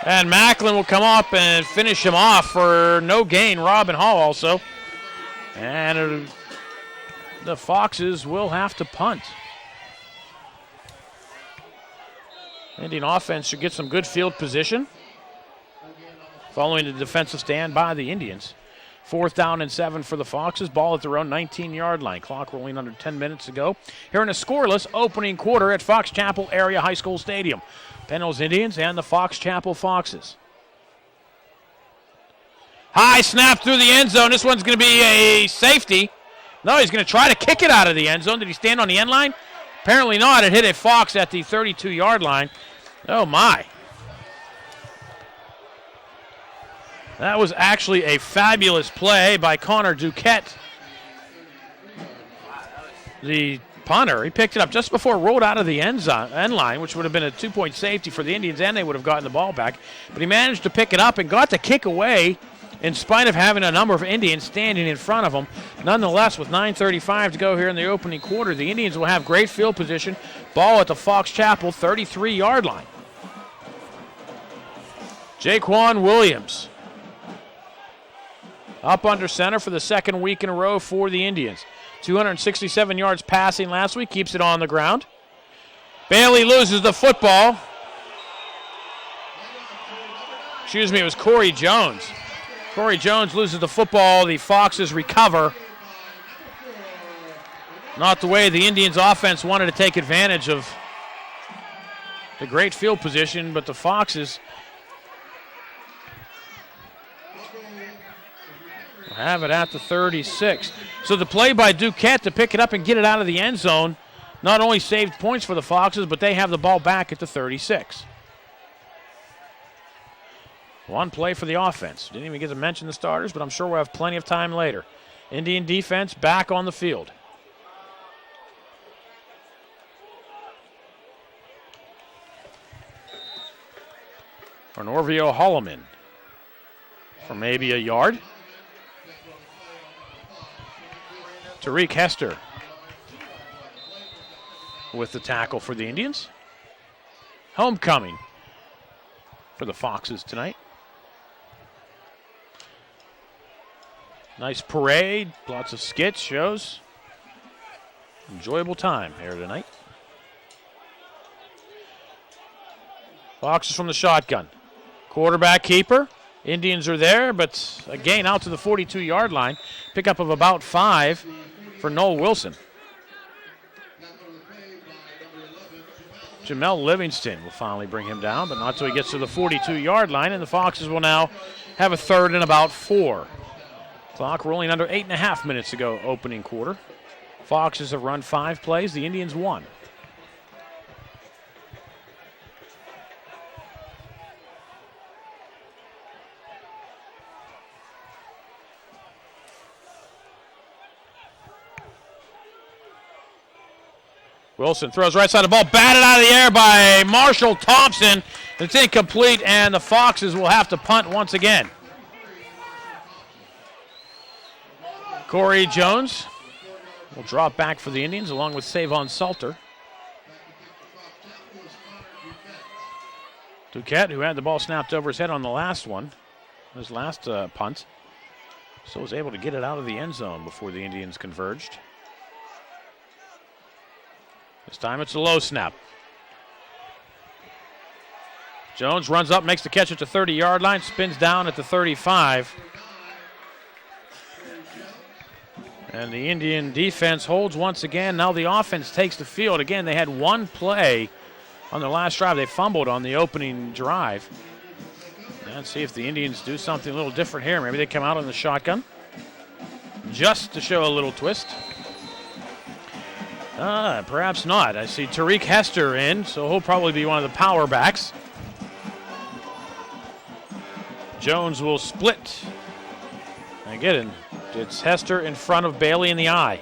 Speaker 2: And Macklin will come up and finish him off for no gain. Robin Hall also. And the Foxes will have to punt. Indian offense should get some good field position following the defensive stand by the Indians. 4th down and 7 for the Foxes. Ball at their own 19-yard line. Clock rolling under 10 minutes to go. Here in a scoreless opening quarter at Fox Chapel Area High School Stadium. Penn Indians and the Fox Chapel Foxes. High snap through the end zone. This one's going to be a safety. No, he's going to try to kick it out of the end zone. Did he stand on the end line? Apparently not. It hit a Fox at the 32-yard line. Oh, my. That was actually a fabulous play by Connor Duquette. The punter, he picked it up just before it rolled out of the end line, which would have been a 2-point safety for the Indians, and they would have gotten the ball back. But he managed to pick it up and got the kick away in spite of having a number of Indians standing in front of him. Nonetheless, with 9:35 to go here in the opening quarter, the Indians will have great field position. Ball at the Fox Chapel 33-yard line. Jaquan Williams up under center for the second week in a row for the Indians. 267 yards passing last week, keeps it on the ground. Bailey loses the football. Excuse me, it was Corey Jones. Corey Jones loses the football. The Foxes recover. Not the way the Indians offense wanted to take advantage of the great field position, but the Foxes have it at the 36. So the play by Duquette to pick it up and get it out of the end zone not only saved points for the Foxes, but they have the ball back at the 36. One play for the offense. Didn't even get to mention the starters, but I'm sure we'll have plenty of time later. Indian defense back on the field. For Norvio Holloman for maybe a yard. Tariq Hester with the tackle for the Indians. Homecoming for the Foxes tonight. Nice parade, lots of skits, shows. Enjoyable time here tonight. Foxes from the shotgun. Quarterback keeper. Indians are there, but a gain out to the 42-yard line. Pickup of about 5 for Noel Wilson. Jamel Livingston will finally bring him down, but not until he gets to the 42-yard line, and the Foxes will now have a 3rd and about 4. Clock rolling under 8.5 minutes to go, opening quarter. Foxes have run 5 plays, the Indians 1. Wilson throws right side of the ball, batted out of the air by Marshall Thompson. It's incomplete, and the Foxes will have to punt once again. Corey Jones will drop back for the Indians along with Savon Salter. Duquette, who had the ball snapped over his head on the last one, his last punt, so was able to get it out of the end zone before the Indians converged. This time it's a low snap. Jones runs up, makes the catch at the 30-yard line, spins down at the 35. And the Indian defense holds once again. Now the offense takes the field. Again, they had one play on their last drive. They fumbled on the opening drive. And see if the Indians do something a little different here. Maybe they come out on the shotgun just to show a little twist. Perhaps not. I see Tariq Hester in, so he'll probably be one of the power backs. Jones will split. Again, it's Hester in front of Bailey in the eye.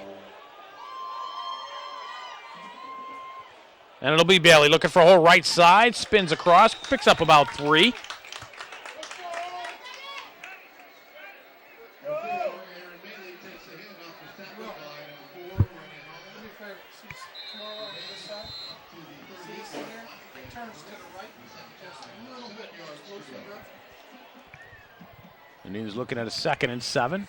Speaker 2: And it'll be Bailey looking for a hole right side, spins across, picks up about 3. And he's looking at a 2nd and 7.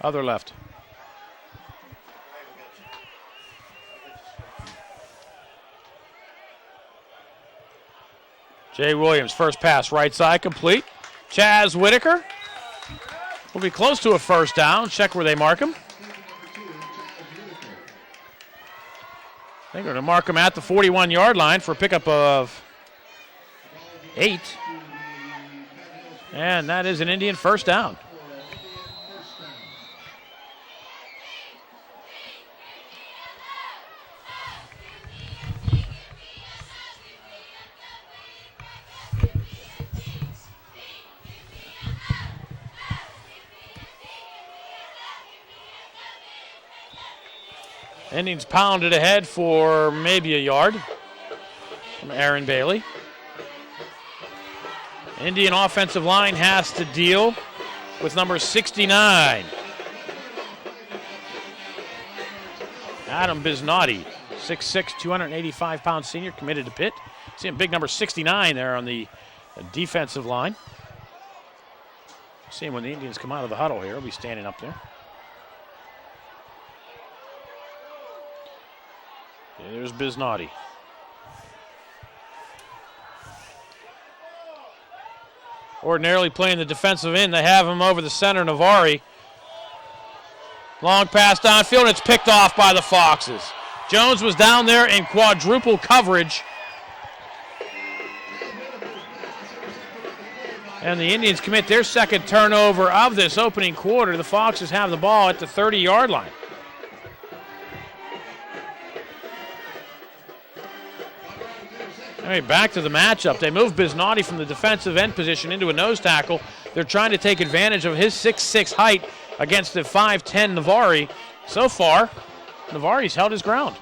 Speaker 2: Other left. Jay Williams, first pass, right side, complete. Chaz Whitaker will be close to a first down. Check where they mark him. They're going to mark him at the 41-yard line for a pickup of 8. And that is an Indian first down. Indians pounded ahead for maybe a yard from Aaron Bailey. Indian offensive line has to deal with number 69. Adam Bisnotti, 6'6", 285-pound senior, committed to Pitt. Seeing big number 69 there on the defensive line. Seeing when the Indians come out of the huddle here, he'll be standing up there. There's Bisnotti. Ordinarily playing the defensive end, they have him over the center, Navari. Long pass downfield, and it's picked off by the Foxes. Jones was down there in quadruple coverage. And the Indians commit their second turnover of this opening quarter. The Foxes have the ball at the 30-yard line. All right, back to the matchup. They move Bisnotti from the defensive end position into a nose tackle. They're trying to take advantage of his 6'6" height against the 5'10" Navari. So far, Navari's held his ground.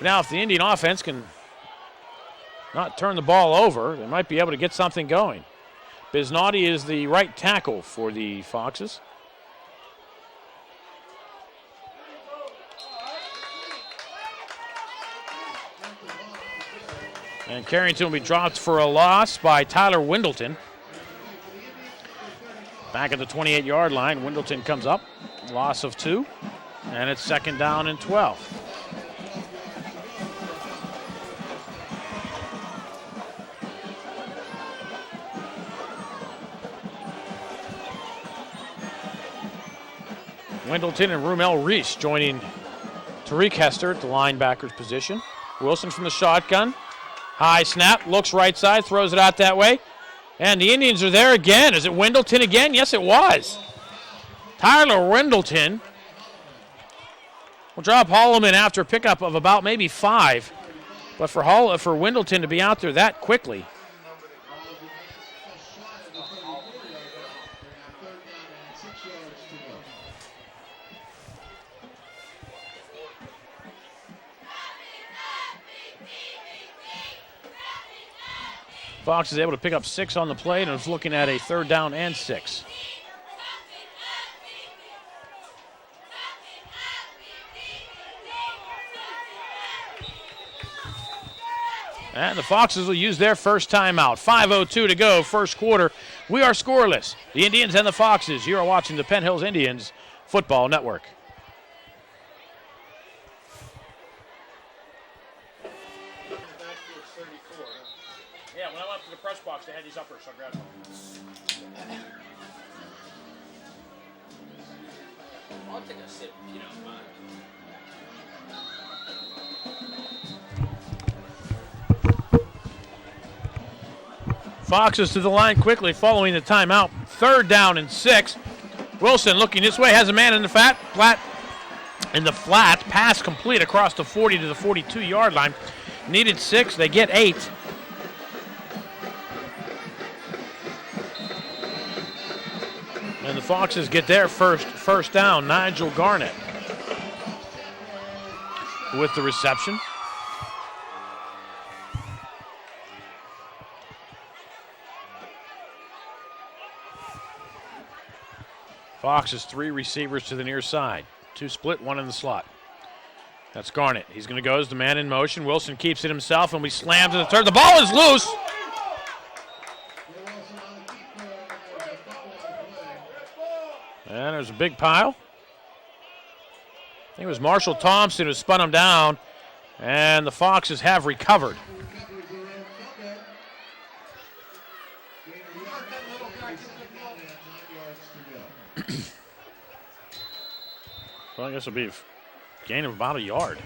Speaker 2: Now, if the Indian offense can not turn the ball over, they might be able to get something going. Bisnotti is the right tackle for the Foxes. And Carrington will be dropped for a loss by Tyler Wendleton. Back at the 28-yard line, Wendleton comes up. Loss of 2. And it's 2nd down and 12. Wendleton and Rumel Reese joining Tariq Hester at the linebacker's position. Wilson from the shotgun. High snap, looks right side, throws it out that way. And the Indians are there again. Is it Wendleton again? Yes, it was. Tyler Wendleton will drop Holloman after a pickup of about maybe 5. But for Wendleton to be out there that quickly. Fox is able to pick up 6 on the play and is looking at a 3rd down and 6. And the Foxes will use their first timeout. 5:02 to go, first quarter. We are scoreless. The Indians and the Foxes. You are watching the Penn Hills Indians Football Network. Yeah, when I went to the press box, they had these uppers, so I grabbed them. I'll take a sip, if you don't mind. Foxes to the line quickly following the timeout. 3rd down and 6. Wilson looking this way, has a man in the flat. Pass complete across the 40 to the 42-yard line. Needed 6, they get 8. And the Foxes get their first down. Nigel Garnett with the reception. Fox has 3 receivers to the near side. 2 split, 1 in the slot. That's Garnett. He's going to go as the man in motion. Wilson keeps it himself, and we slam to the third. The ball is loose. And there's a big pile. I think it was Marshall Thompson who spun him down, and the Foxes have recovered. So I guess it'll be a gain of about a yard.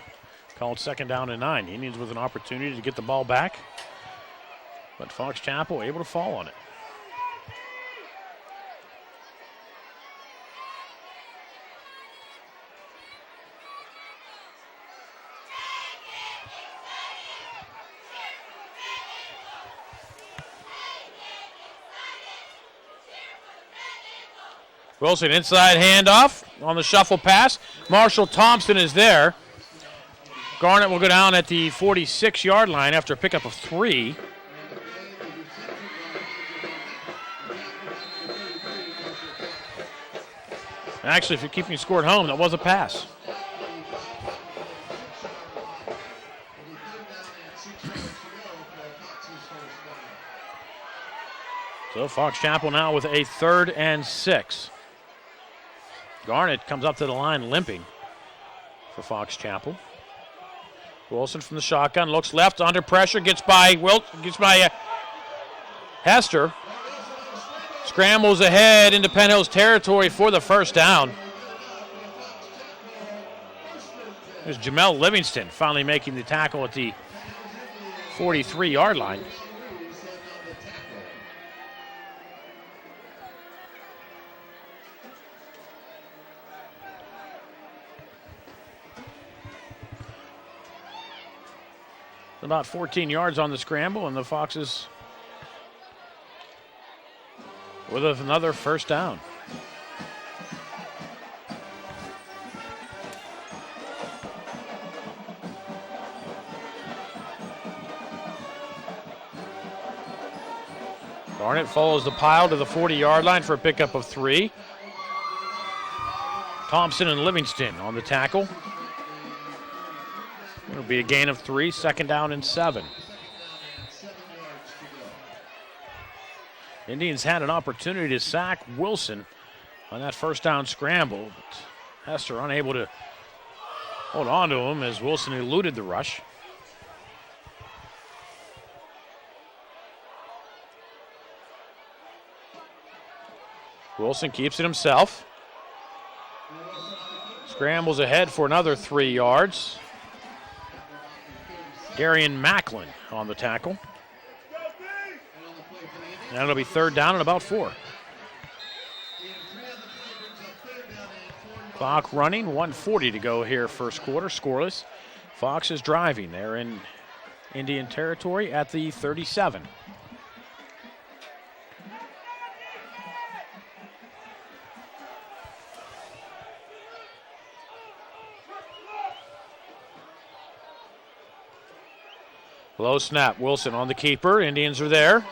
Speaker 2: Called 2nd down and 9. Indians with an opportunity to get the ball back, but Fox Chapel able to fall on it. Wilson inside handoff on the shuffle pass. Marshall Thompson is there. Garnett will go down at the 46-yard line after a pickup of 3. Actually, if you're keeping score at home, that was a pass. So Fox Chapel now with a 3rd and 6. Garnett comes up to the line limping for Fox Chapel. Wilson from the shotgun looks left under pressure, gets by Hester. Scrambles ahead into Penn Hill's territory for the 1st down. There's Jamel Livingston finally making the tackle at the 43-yard line. About 14 yards on the scramble, and the Foxes with another 1st down. Garnett follows the pile to the 40-yard line for a pickup of 3. Thompson and Livingston on the tackle. It'll be a gain of 3, 2nd down and 7. Indians had an opportunity to sack Wilson on that 1st down scramble, but Hester unable to hold on to him as Wilson eluded the rush. Wilson keeps it himself. Scrambles ahead for another 3 yards. Darian Macklin on the tackle. And it'll be 3rd down and about 4. Clock running, 1:40 to go here, 1st quarter, scoreless. Fox is driving. They're in Indian territory at the 37. Low snap, Wilson on the keeper. Indians are there.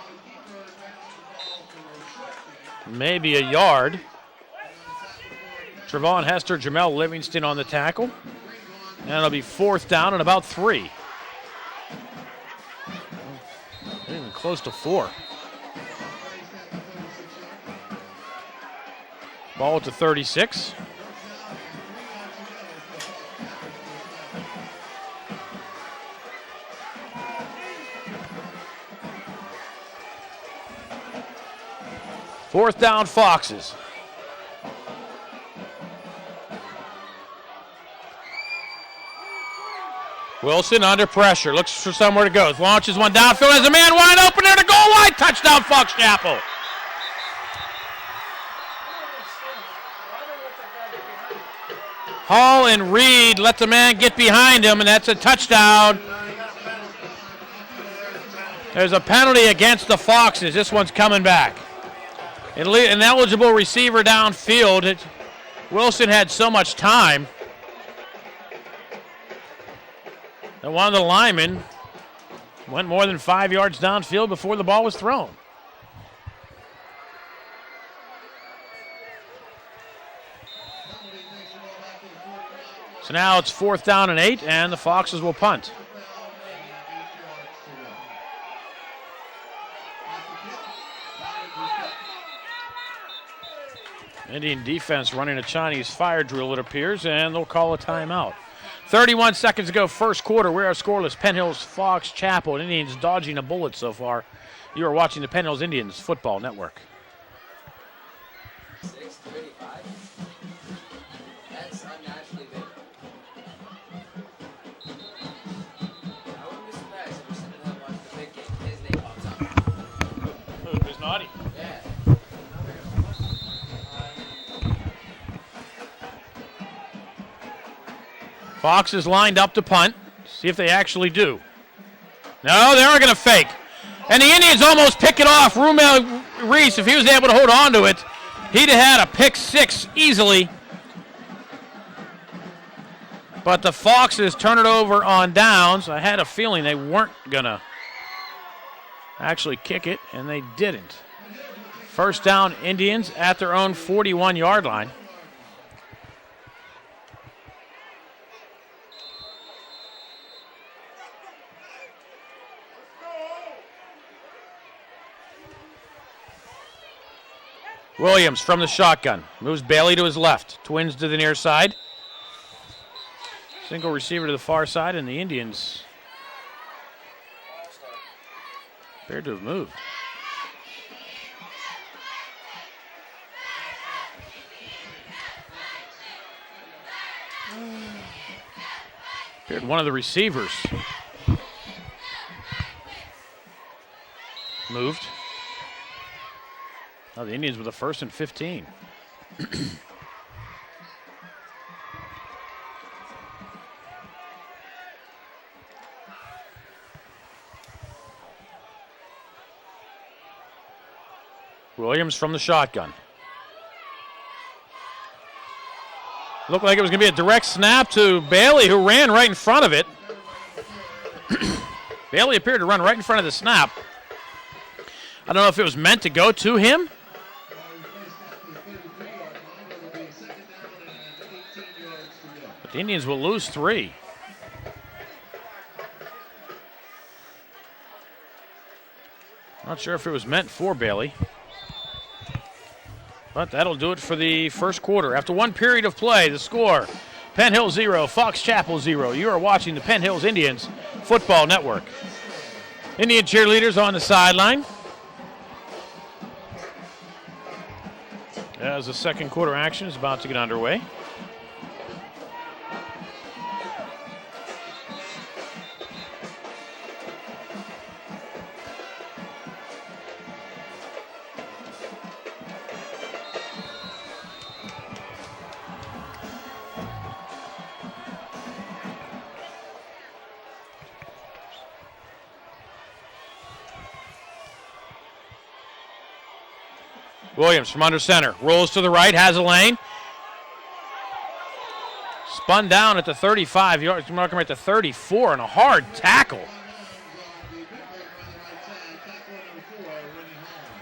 Speaker 2: Maybe a yard. Trevon Hester, Jamel Livingston on the tackle. And it'll be 4th down and about 3. Even close to 4. Ball at the 36. Fourth down, Foxes. Wilson under pressure, looks for somewhere to go. Launches one downfield, has a man wide open there to goal line. Touchdown, Fox Chapel. Hall and Reed let the man get behind him, and that's a touchdown. There's a penalty against the Foxes. This one's coming back. An eligible receiver downfield. Wilson had so much time. And one of the linemen went more than 5 yards downfield before the ball was thrown. So now it's 4th down and 8, and the Foxes will punt. Indian defense running a Chinese fire drill, it appears, and they'll call a timeout. 31 seconds to go, first quarter. We are scoreless. Penn Hills, Fox, Chapel. Indians dodging a bullet so far. You are watching the Penn Hills Indians Football Network.
Speaker 6: That's unnaturally big. I wouldn't be surprised if we're sitting at home watching the big game. His name pops up.
Speaker 2: Who's naughty?
Speaker 6: Yeah.
Speaker 2: Fox is lined up to punt. See if they actually do. No, they are going to fake. And the Indians almost pick it off. Rumel Reese, if he was able to hold on to it, he'd have had a pick 6 easily. But the Foxes turn it over on downs. I had a feeling they weren't going to actually kick it, and they didn't. First down, Indians at their own 41-yard line. Williams from the shotgun. Moves Bailey to his left. Twins to the near side. Single receiver to the far side, and the Indians appeared to have moved. Appeared one of the receivers moved. Oh, the Indians with a 1st and 15. Williams from the shotgun. Looked like it was going to be a direct snap to Bailey, who ran right in front of it. Bailey appeared to run right in front of the snap. I don't know if it was meant to go to him. But the Indians will lose 3. Not sure if it was meant for Bailey. But that'll do it for the first quarter. After one period of play, the score, Penn Hills 0, Fox Chapel 0. You are watching the Penn Hills Indians Football Network. Indian cheerleaders on the sideline. As the second quarter action is about to get underway. Williams from under center. Rolls to the right, has a lane. Spun down at the 35 yards, marking right to 34, and a hard tackle.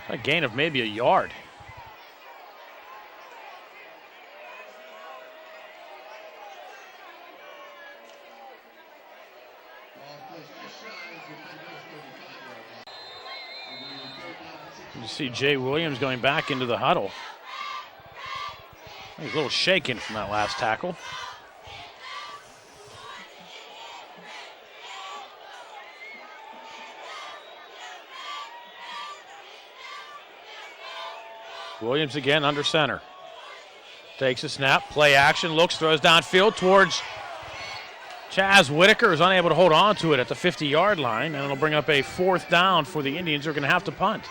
Speaker 2: A gain of maybe a yard. You see Jay Williams going back into the huddle. He's a little shaken from that last tackle. Williams again under center. Takes a snap, play action, looks, throws downfield towards Chaz Whitaker, is unable to hold on to it at the 50-yard line, and it'll bring up a 4th down for the Indians, who are going to have to punt.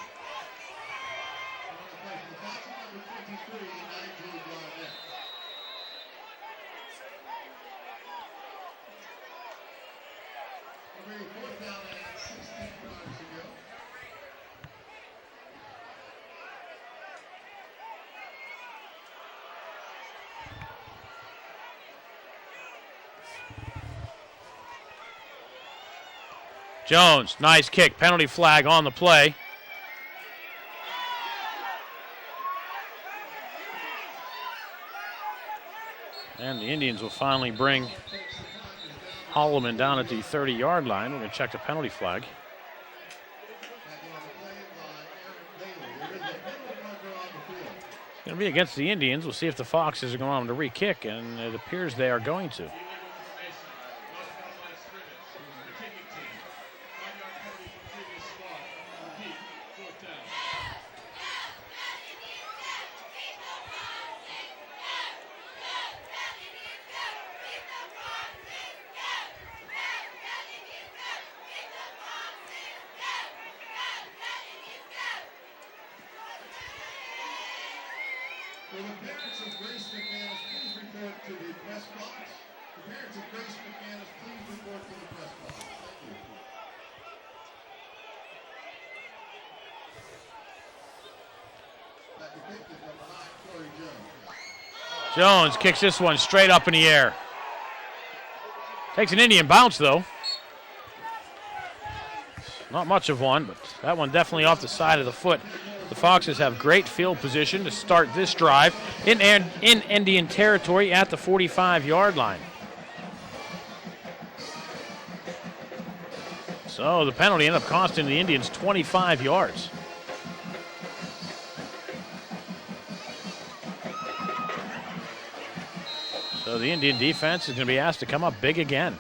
Speaker 2: Jones, nice kick, penalty flag on the play. And the Indians will finally bring Holloman down at the 30-yard line. We're going to check the penalty flag. It's going to be against the Indians. We'll see if the Foxes are going to re-kick, and it appears they are going to.
Speaker 7: Will the parents of Grace McManus please report to the press box? The parents of Grace McManus please report to the press box. Thank you. That depicted number 9, Corey Jones.
Speaker 2: Jones kicks this one straight up in the air. Takes an Indian bounce, though. Not much of one, but that one definitely off the side of the foot. The Foxes have great field position to start this drive in Indian territory at the 45-yard line. So the penalty ended up costing the Indians 25 yards. So the Indian defense is going to be asked to come up big again.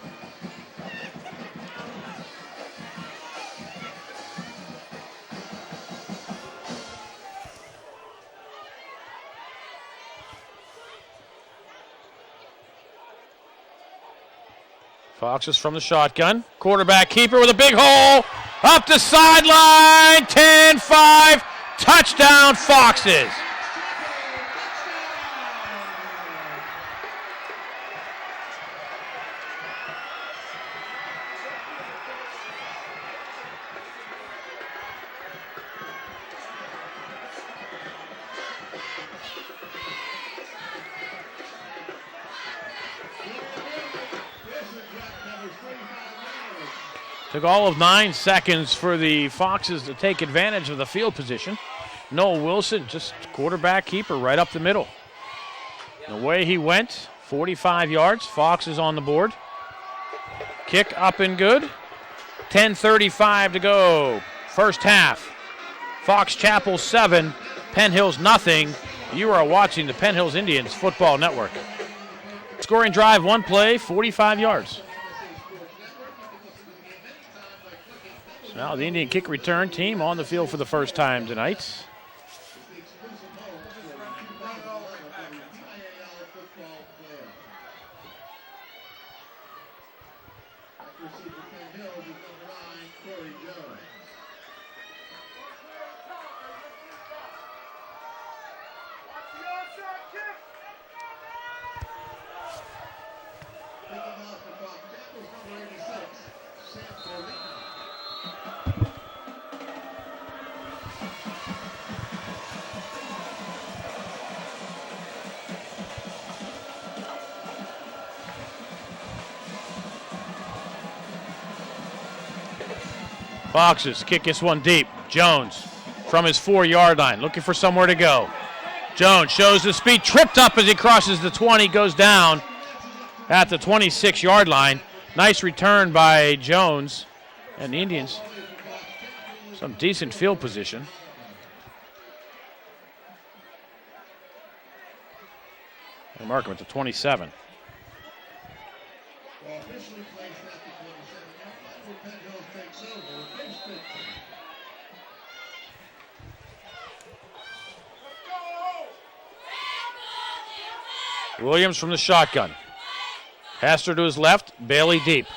Speaker 2: Foxes from the shotgun. Quarterback keeper with a big hole. Up the sideline. 10-5. Touchdown Foxes. Took all of 9 seconds for the Foxes to take advantage of the field position. Noah Wilson, just quarterback keeper right up the middle. The way he went, 45 yards. Foxes on the board. Kick up and good. 10:35 to go. First half. Fox Chapel 7, Penn Hills nothing. You are watching the Penn Hills Indians Football Network. Scoring drive, one play, 45 yards. Now the Indian kick return team on the field for the first time tonight. Foxes kick this one deep. Jones from his 4-yard line, looking for somewhere to go. Jones shows the speed, tripped up as he crosses the 20, goes down at the 26-yard line. Nice return by Jones. And the Indians, some decent field position. They mark him at the 27. Williams from the shotgun. Hester to his left, Bailey deep.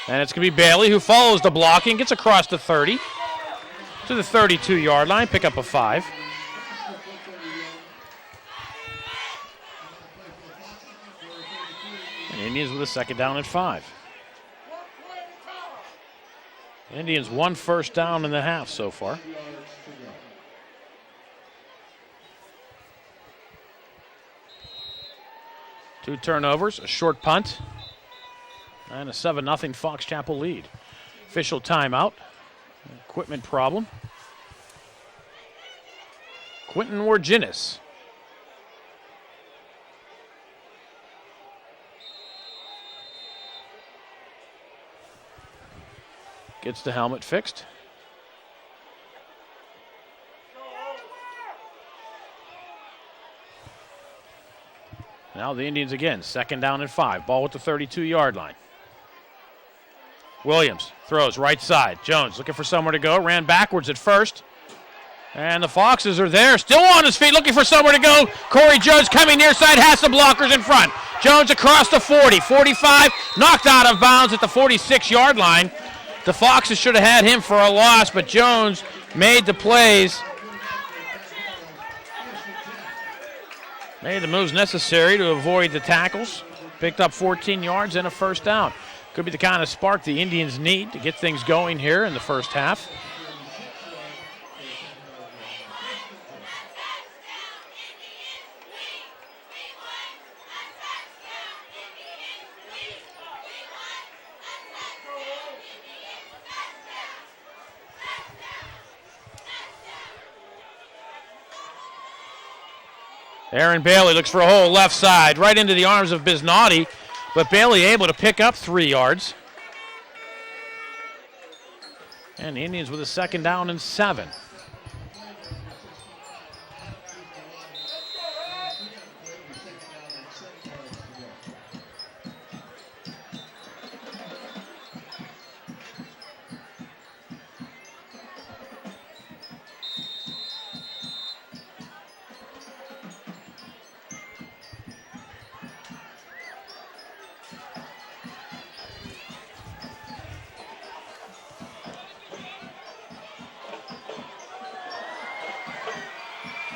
Speaker 2: And it's going to be Bailey who follows the blocking, gets across the 30 to the 32-yard line, pick up a 5. And Indians with a second down and 5. Indians 1 first down in the half so far. Two turnovers, a short punt, and a 7-0 Fox Chapel lead. Official timeout. Equipment problem. Quentin Warginis gets the helmet fixed. Now the Indians again, 2nd down and 5. Ball at the 32-yard line. Williams throws right side. Jones looking for somewhere to go. Ran backwards at first. And the Foxes are there, still on his feet, looking for somewhere to go. Corey Jones coming near side, has the blockers in front. Jones across the 40, 45, knocked out of bounds at the 46-yard line. The Foxes should have had him for a loss, but Jones made the plays. Made the moves necessary to avoid the tackles. Picked up 14 yards and a 1st down. Could be the kind of spark the Indians need to get things going here in the first half. Aaron Bailey looks for a hole left side, right into the arms of Bisnotti, but Bailey able to pick up 3 yards. And the Indians with a 2nd down and 7.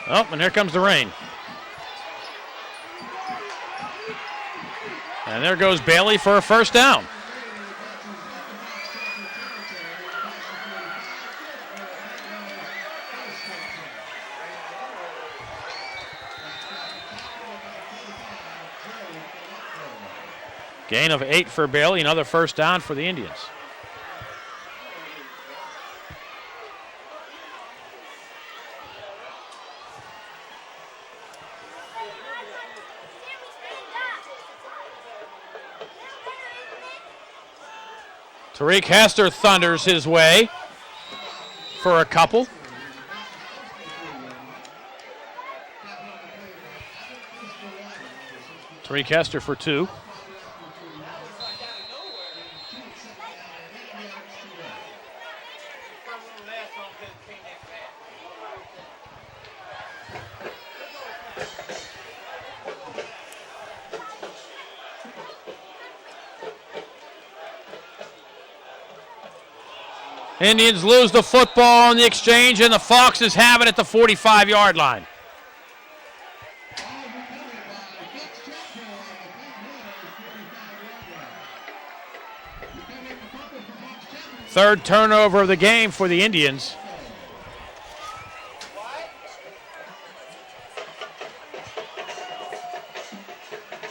Speaker 2: Oh, and here comes the rain. And there goes Bailey for a 1st down. Gain of 8 for Bailey, another 1st down for the Indians. Tariq Hester thunders his way for a couple. Tariq Hester for 2. Indians lose the football on the exchange, and the Foxes have it at the 45-yard line. Third turnover of the game for the Indians.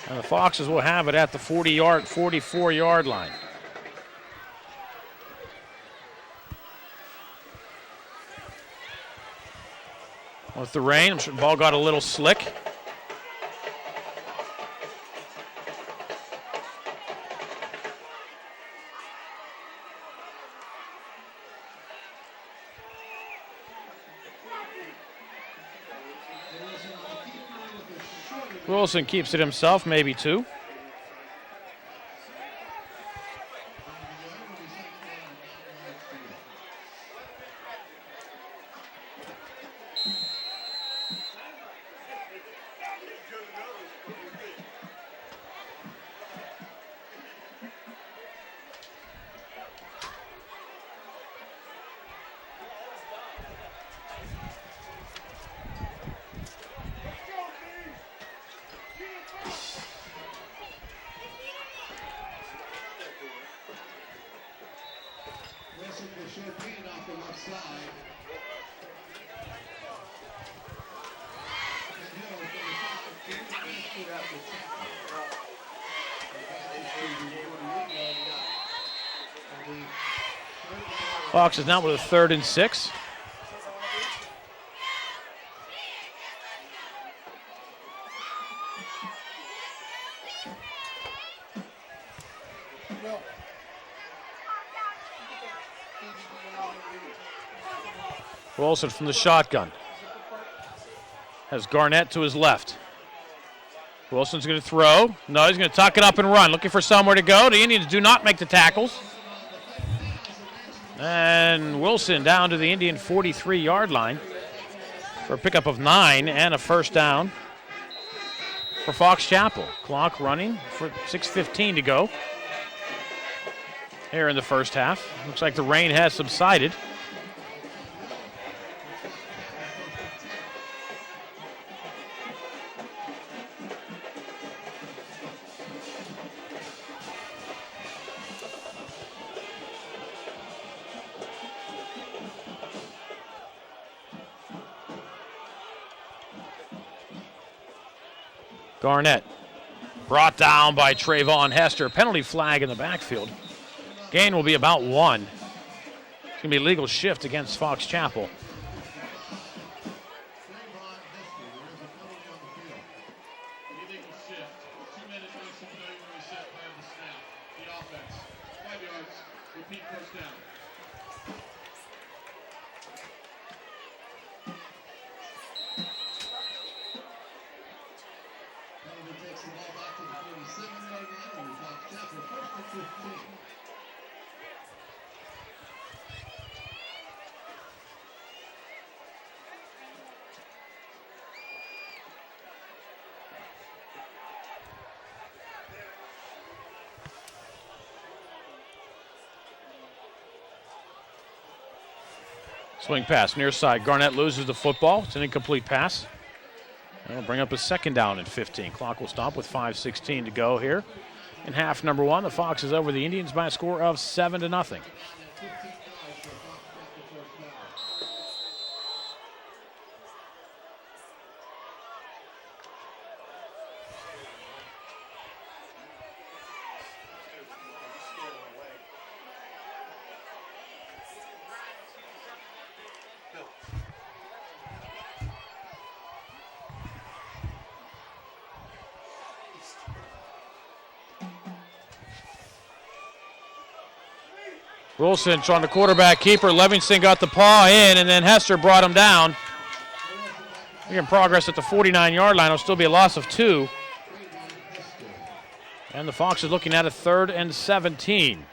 Speaker 2: And the Foxes will have it at the 44-yard line. With the rain, I'm sure the ball got a little slick. Wilson keeps it himself, maybe 2. Fox is now with a 3rd and 6. Wilson from the shotgun. Has Garnett to his left. Wilson's going to throw. No, he's going to tuck it up and run, looking for somewhere to go. The Indians do not make the tackles. And Wilson down to the Indian 43-yard line for a pickup of 9 and a first down for Fox Chapel. Clock running for 6:15 to go here in the first half. Looks like the rain has subsided. Garnett brought down by Trayvon Hester. Penalty flag in the backfield. Gain will be about 1. It's going to be a legal shift against Fox Chapel. Swing pass, near side. Garnett loses the football. It's an incomplete pass. That'll bring up a second down at 15. Clock will stop with 5:16 to go here. In half number 1, the Foxes over the Indians by a score of 7-0. Wilson trying to quarterback keeper. Livingston got the paw in, and then Hester brought him down. Making progress at the 49-yard line. It'll still be a loss of 2. And the Fox is looking at a 3rd and 17.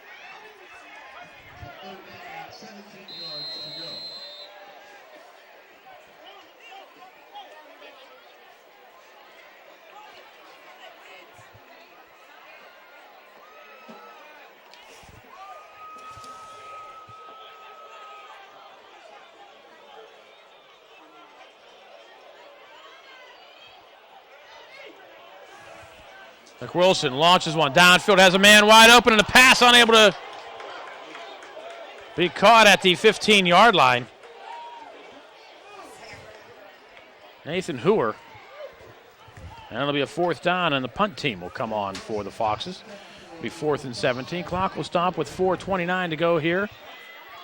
Speaker 2: Wilson launches one downfield, has a man wide open, and the pass unable to be caught at the 15-yard line. Nathan Hooer. And it'll be a 4th down, and the punt team will come on for the Foxes. It'll be 4th and 17. Clock will stop with 4:29 to go here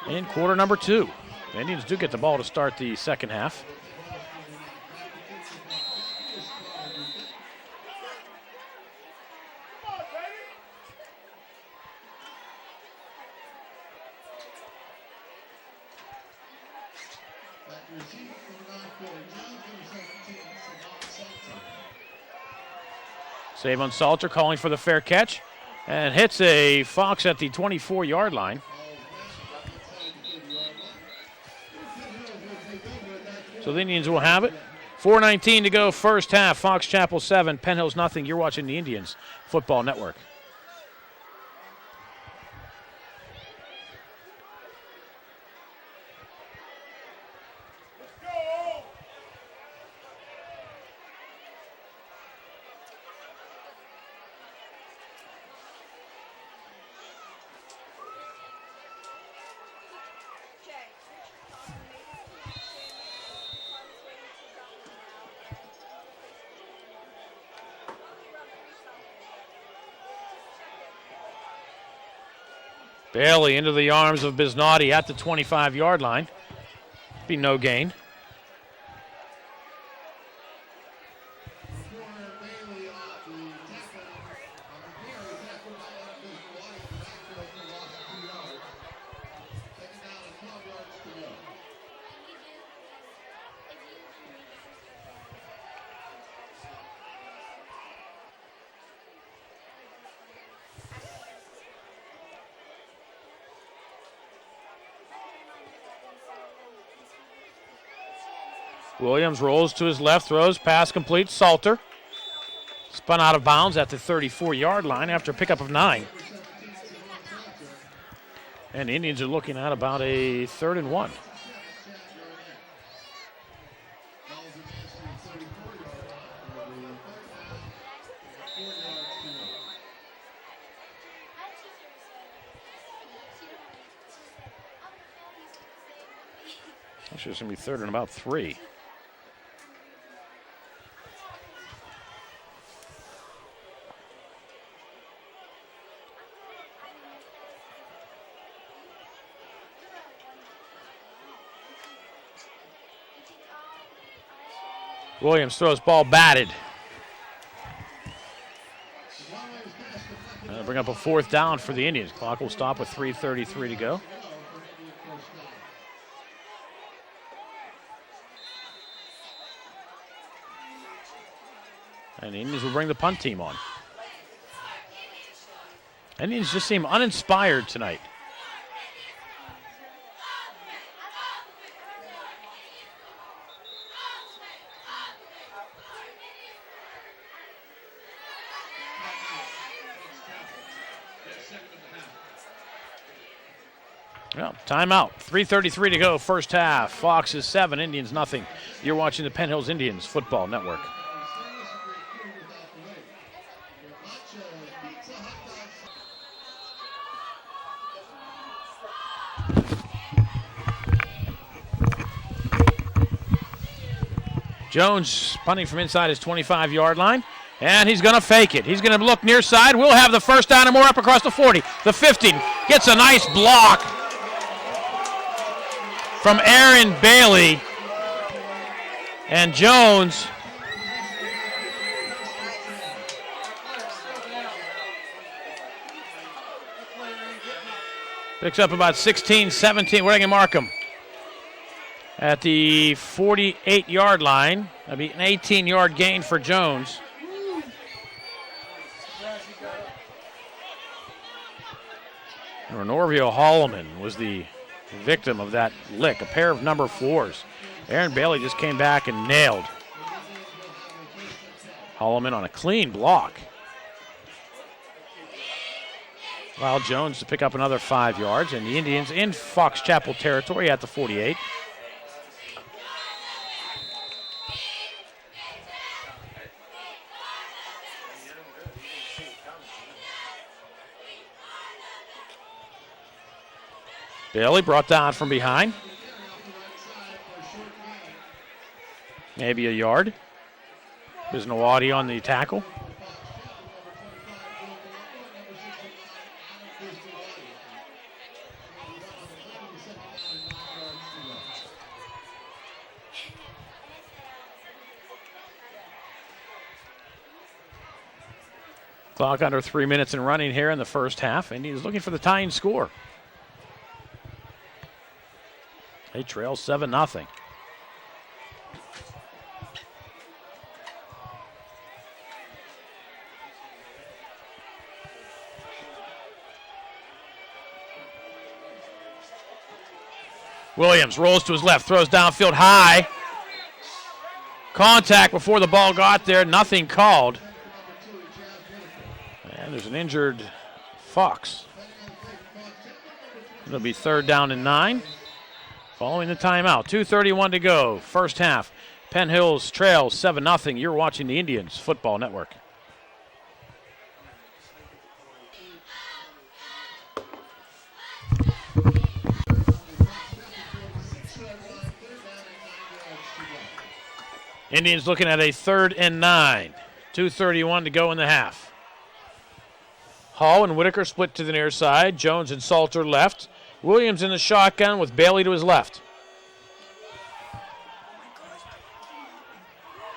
Speaker 2: in quarter number 2. The Indians do get the ball to start the second half. Save on Salter, calling for the fair catch, and hits a Fox at the 24-yard line. So the Indians will have it. 4:19 to go, first half. Fox Chapel 7, Penn Hills nothing. You're watching the Indians Football Network. Bailey into the arms of Bisnotti at the 25-yard line. Be no gain. Williams rolls to his left, throws, pass complete. Salter spun out of bounds at the 34-yard line after a pickup of 9. And the Indians are looking at about a 3rd and 1. Actually, it's going to be 3rd and about 3. Williams throws ball batted. That'll bring up a 4th down for the Indians. Clock will stop with 3:33 to go. And the Indians will bring the punt team on. Indians just seem uninspired tonight. Well, timeout. 3:33 to go, first half. Fox is 7, Indians nothing. You're watching the Penn Hills Indians Football Network. Jones punting from inside his 25-yard line, and he's going to fake it. He's going to look near side. We'll have the first down and more up across the 40. The 50 gets a nice block from Aaron Bailey, and Jones picks up about 16, 17. Where are they going to mark him? At the 48-yard line. That'll be an 18-yard gain for Jones. Norvio Holloman was the victim of that lick, a pair of number 4s. Aaron Bailey just came back and nailed Holloman on a clean block. While Jones to pick up another 5 yards, and the Indians in Fox Chapel territory at the 48. Bailey brought down from behind. Maybe a yard. There's Nawadi on the tackle. Clock under 3 minutes and running here in the first half. Indians looking for the tying score. They trail 7-0. Williams rolls to his left, throws downfield high. Contact before the ball got there, nothing called. And there's an injured Fox. It'll be 3rd down and 9. Following the timeout, 2:31 to go, first half. Penn Hills trails 7-0. You're watching the Indians Football Network. Indians looking at a 3rd and 9. 2:31 to go in the half. Hall and Whitaker split to the near side. Jones and Salter left. Williams in the shotgun with Bailey to his left.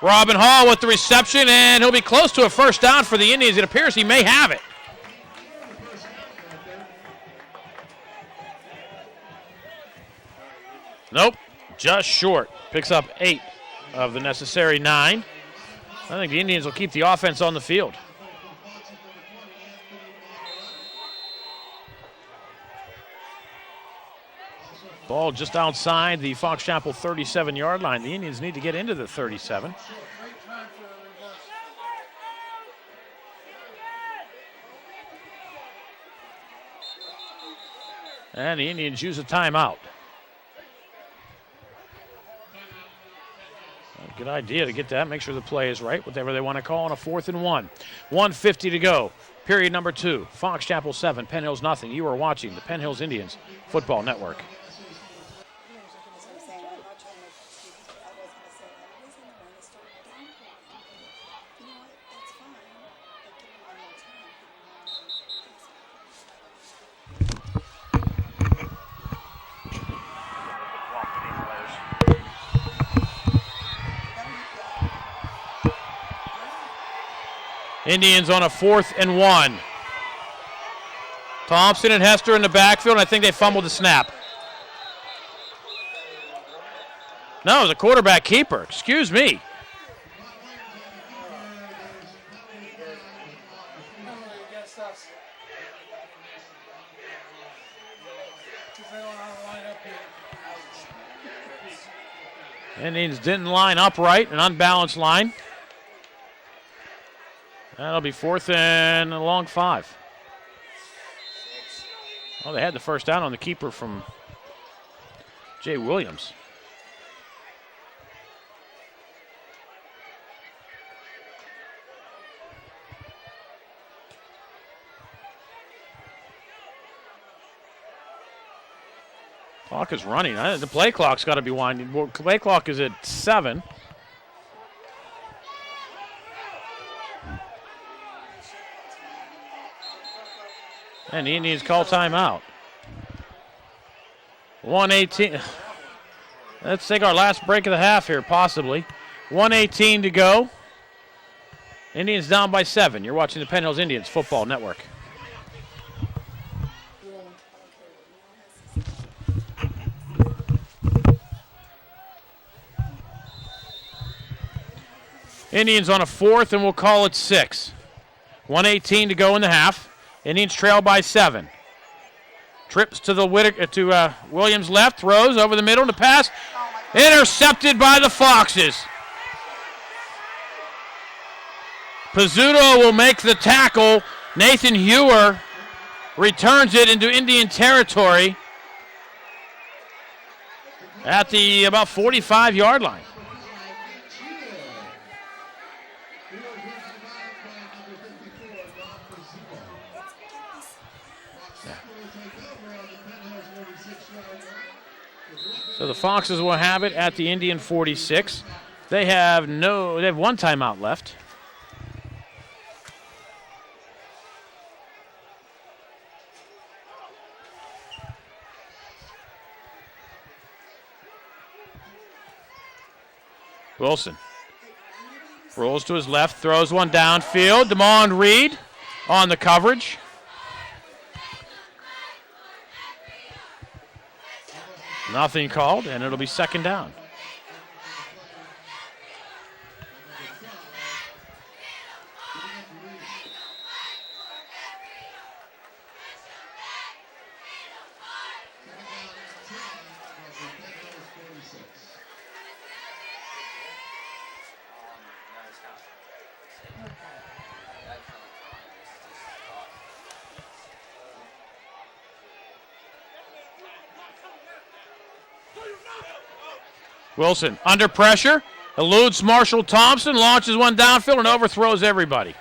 Speaker 2: Robin Hall with the reception, and he'll be close to a first down for the Indians. It appears he may have it. Nope, just short. Picks up 8 of the necessary 9. I think the Indians will keep the offense on the field. Ball just outside the Fox Chapel 37-yard line. The Indians need to get into the 37. And the Indians use a timeout. Good idea to get that, make sure the play is right, whatever they want to call on a 4th and 1. 1:50 to go. Period number 2. Fox Chapel 7, Penn Hills nothing. You are watching the Penn Hills Indians Football Network. Indians on a 4th and 1. Thompson and Hester in the backfield, and I think they fumbled the snap. No, it was a quarterback keeper. Excuse me. Indians didn't line up right, an unbalanced line. That'll be 4th and a long 5. Oh, they had the first down on the keeper from Jay Williams. Clock is running. The play clock's got to be winding. Well, play clock is at 7. And the Indians call timeout. 1:18. Let's take our last break of the half here, possibly. 1:18 to go. Indians down by 7. You're watching the Penn Hills Indians Football Network. Indians on a 4th, and we'll call it 6. 1:18 to go in the half. Indians trail by 7. Trips to the Williams left, throws over the middle to pass. Intercepted by the Foxes. Pizzuto will make the tackle. Nathan Hewer returns it into Indian territory at the about 45-yard line. So the Foxes will have it at the Indian 46. They have one timeout left. Wilson rolls to his left, throws one downfield. Damond Reed on the coverage. Nothing called, and it'll be 2nd down. Wilson under pressure, eludes Marshall Thompson, launches one downfield and overthrows everybody.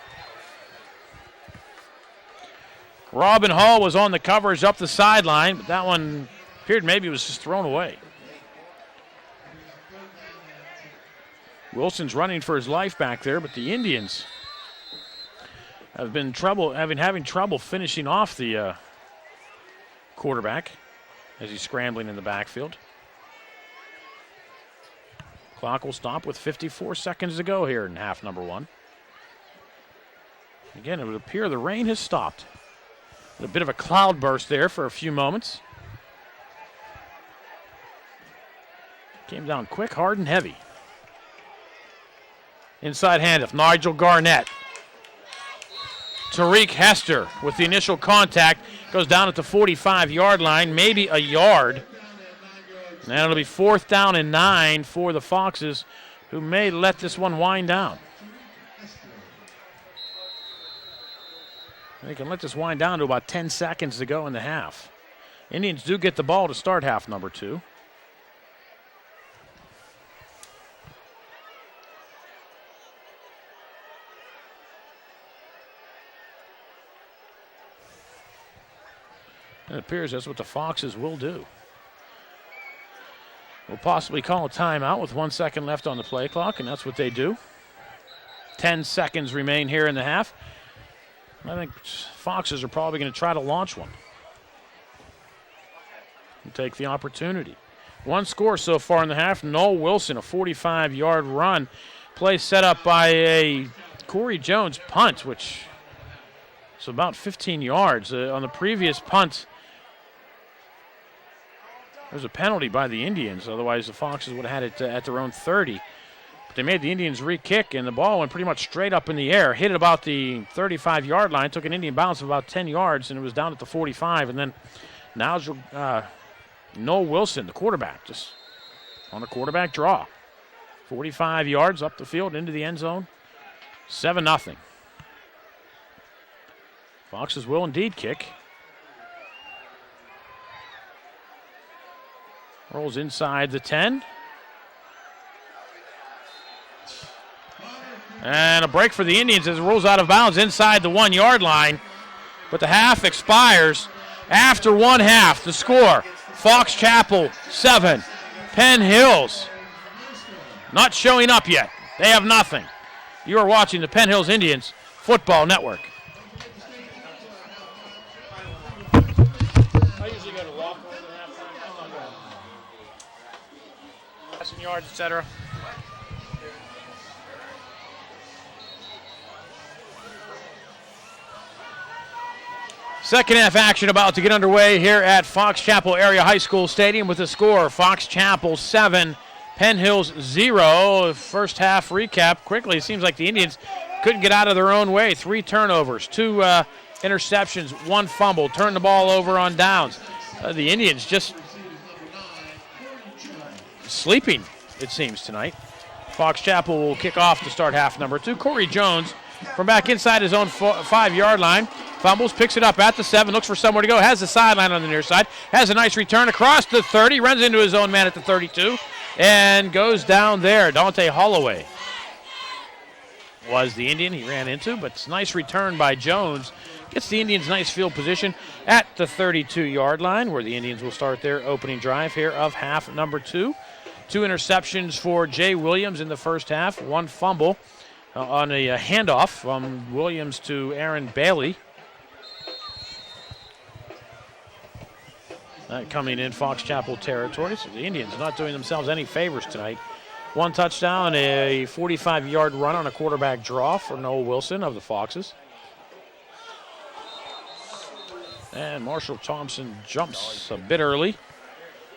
Speaker 2: Robin Hall was on the coverage up the sideline, but that one appeared maybe it was just thrown away. Wilson's running for his life back there, but the Indians have been having trouble finishing off the quarterback as he's scrambling in the backfield. Clock will stop with 54 seconds to go here in half number 1. Again, it would appear the rain has stopped. A bit of a cloud burst there for a few moments. Came down quick, hard, and heavy. Inside handoff, Nigel Garnett. Tariq Hester with the initial contact goes down at the 45-yard line, maybe a yard. And it'll be 4th down and 9 for the Foxes, who may let this one wind down. They can let this wind down to about 10 seconds to go in the half. Indians do get the ball to start half number 2. It appears that's what the Foxes will do. We'll possibly call a timeout with 1 second left on the play clock, and that's what they do. 10 seconds remain here in the half. I think Foxes are probably going to try to launch one and take the opportunity. One score so far in the half. Noel Wilson, a 45-yard run. Play set up by a Corey Jones punt, which is about 15 yards. On the previous punt, there's a penalty by the Indians. Otherwise, the Foxes would have had it at their own 30. But they made the Indians re-kick, and the ball went pretty much straight up in the air. Hit it about the 35-yard line. Took an Indian bounce of about 10 yards, and it was down at the 45. And then now Noel Wilson, the quarterback, just on a quarterback draw. 45 yards up the field into the end zone. 7-0. Foxes will indeed kick. Rolls inside the 10. And a break for the Indians as it rolls out of bounds inside the 1-yard line. But the half expires after one half. The score, Fox Chapel 7, Penn Hills not showing up yet. They have nothing. You are watching the Penn Hills Indians Football Network. I usually go to walk over the halftime. Passing yards, etc. Second half action about to get underway here at Fox Chapel Area High School Stadium with the score, Fox Chapel 7, Penn Hills 0. First half recap quickly. It seems like the Indians couldn't get out of their own way. 3 turnovers, 2 interceptions, 1 fumble. Turned the ball over on downs. The Indians just sleeping, it seems, tonight. Fox Chapel will kick off to start half number 2. Corey Jones from back inside his own 5-yard line. Fumbles, picks it up at the 7, looks for somewhere to go, has the sideline on the near side, has a nice return across the 30, runs into his own man at the 32, and goes down there. Dante Holloway was the Indian he ran into, but it's a nice return by Jones. Gets the Indians nice field position at the 32-yard line, where the Indians will start their opening drive here of half number 2. 2 interceptions for Jay Williams in the first half, 1 fumble on a handoff from Williams to Aaron Bailey. Coming in Fox Chapel territory, so the Indians not doing themselves any favors tonight. 1 touchdown, a 45-yard run on a quarterback draw for Noel Wilson of the Foxes. And Marshall Thompson jumps a bit early,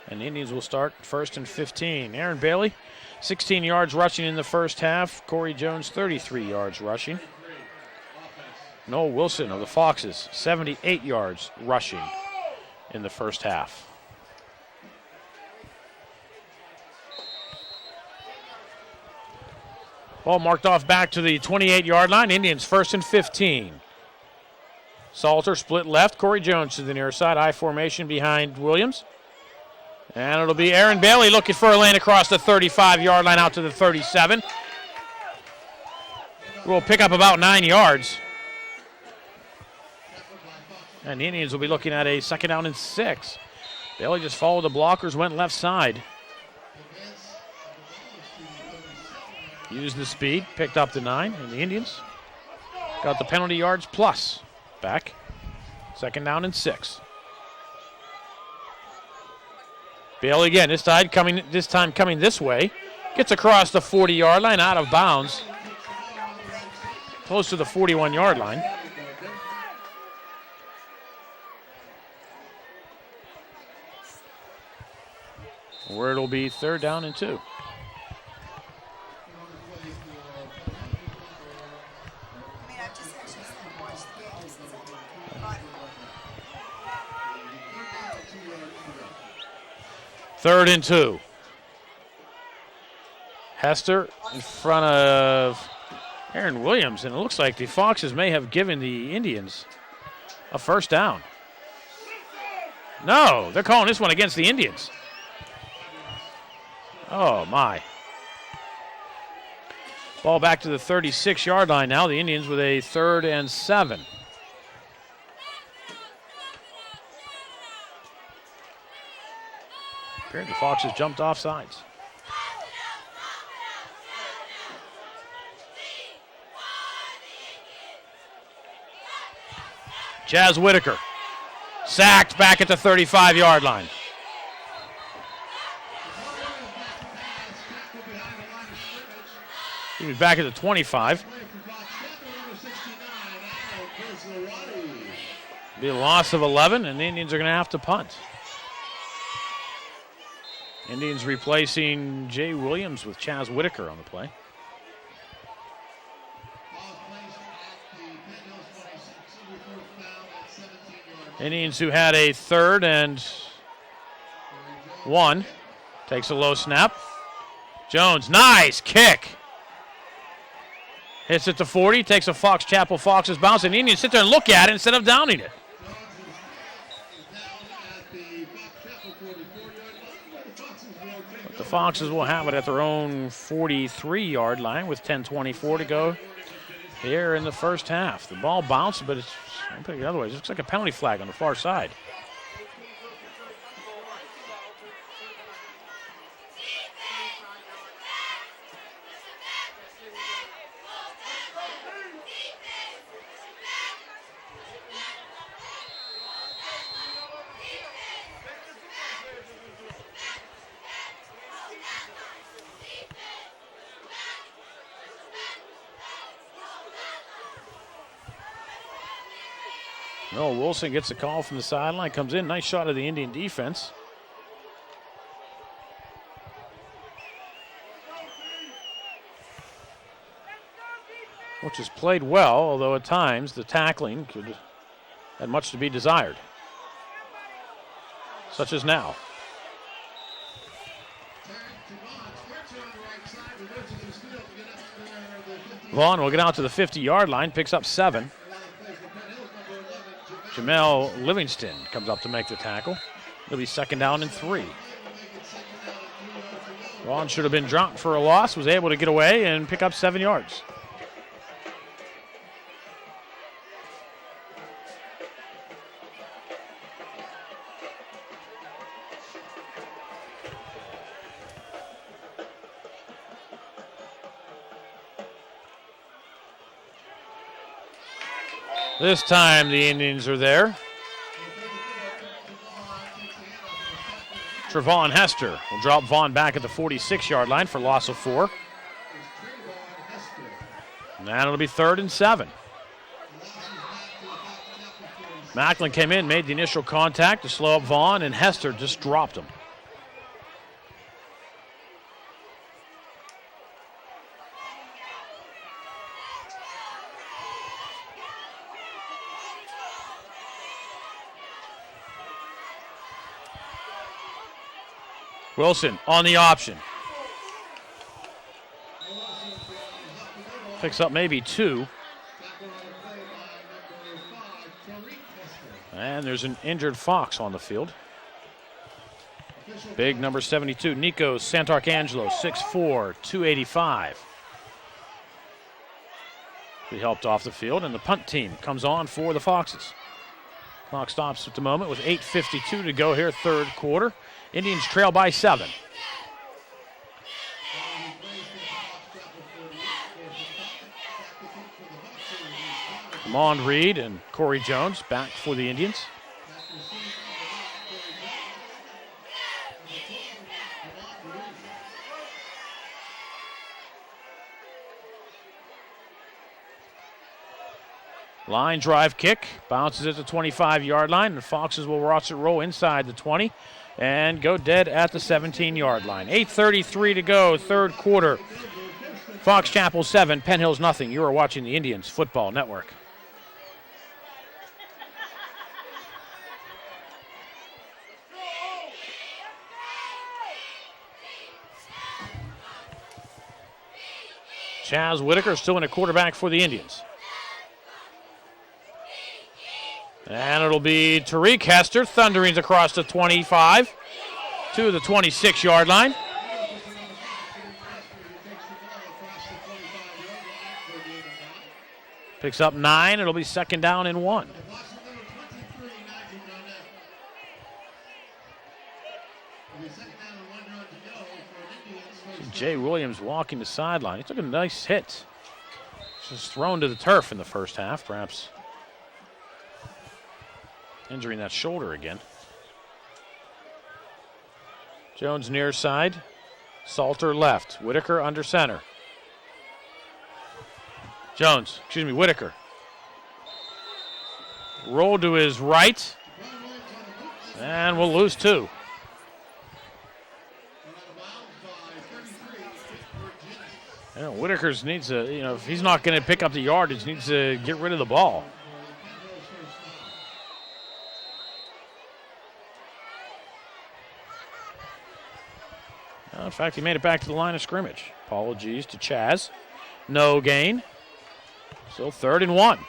Speaker 2: and the Indians will start 1st and 15. Aaron Bailey, 16 yards rushing in the first half. Corey Jones, 33 yards rushing. Noel Wilson of the Foxes, 78 yards rushing in the first half. Ball marked off back to the 28-yard line. Indians 1st and 15. Salter split left. Corey Jones to the near side. I formation behind Williams. And it'll be Aaron Bailey looking for a lane across the 35-yard line out to the 37. We'll pick up about 9 yards. And the Indians will be looking at a 2nd down and 6. Bailey just followed the blockers, went left side. Used the speed, picked up the 9, and the Indians got the penalty yards plus back. 2nd down and 6. Bailey again, this time coming this way. Gets across the 40-yard line, out of bounds. Close to the 41-yard line. Where it'll be 3rd down and 2.
Speaker 7: I mean, I've just actually watched the game since I
Speaker 2: 3rd and 2. Hester in front of Aaron Williams, and it looks like the Foxes may have given the Indians a first down. No, they're calling this one against the Indians. Oh, my. Ball back to the 36-yard line now. The Indians with a 3rd and 7. Apparently the Foxes jumped off sides. Chaz Whitaker sacked back at the 35-yard line. He was back at the 25. Be a loss of 11, and the Indians are going to have to punt. Indians replacing Jay Williams with Chaz Whitaker on the play. Indians who had a 3rd and 1. Takes a low snap. Jones, nice kick. Hits it to 40, takes a Fox Chapel Foxes bounce, and the Indians sit there and look at it instead of downing it. But the Foxes will have it at their own 43-yard line with 10:24 to go here in the first half. The ball bounced, but it's otherwise. It looks like a penalty flag on the far side. Noah Wilson gets a call from the sideline, comes in, nice shot of the Indian defense. Which has played well, although at times the tackling could have much to be desired. Such as now. Vaughn will get out to the 50-yard line, picks up 7. Jamel Livingston comes up to make the tackle. It'll be 2nd down and 3. Vaughn should have been dropped for a loss, was able to get away and pick up 7 yards. This time the Indians are there. Trevon Hester will drop Vaughn back at the 46-yard line for loss of 4. And it'll be 3rd and 7. Macklin came in, made the initial contact to slow up Vaughn, and Hester just dropped him. Wilson on the option. Picks up maybe 2. And there's an injured Fox on the field. Big number 72, Nico Santarcangelo, 6'4", 285. He helped off the field, and the punt team comes on for the Foxes. Clock stops at the moment with 8:52 to go here, 3rd quarter. Indians trail by 7. Lamond Reed and Corey Jones back for the Indians. Line drive kick, bounces at the 25-yard line. The Foxes will watch it roll inside the 20 and go dead at the 17-yard line. 8:33 to go, 3rd quarter. Fox Chapel 7, Penn Hills nothing. You are watching the Indians Football Network. Chaz Whitaker still in a quarterback for the Indians. And it'll be Tariq Hester thunderings across the 25 to the 26-yard line. Picks up 9. It'll be second down and 1. Jay Williams walking the sideline. He took a nice hit. Just thrown to the turf in the first half, perhaps injuring that shoulder again. Jones near side. Salter left. Whitaker under center. Whitaker. Roll to his right. And we'll lose 2. Whitaker's needs to, if he's not going to pick up the yardage, needs to get rid of the ball. In fact, he made it back to the line of scrimmage. Apologies to Chaz. No gain. Still 3rd and 1.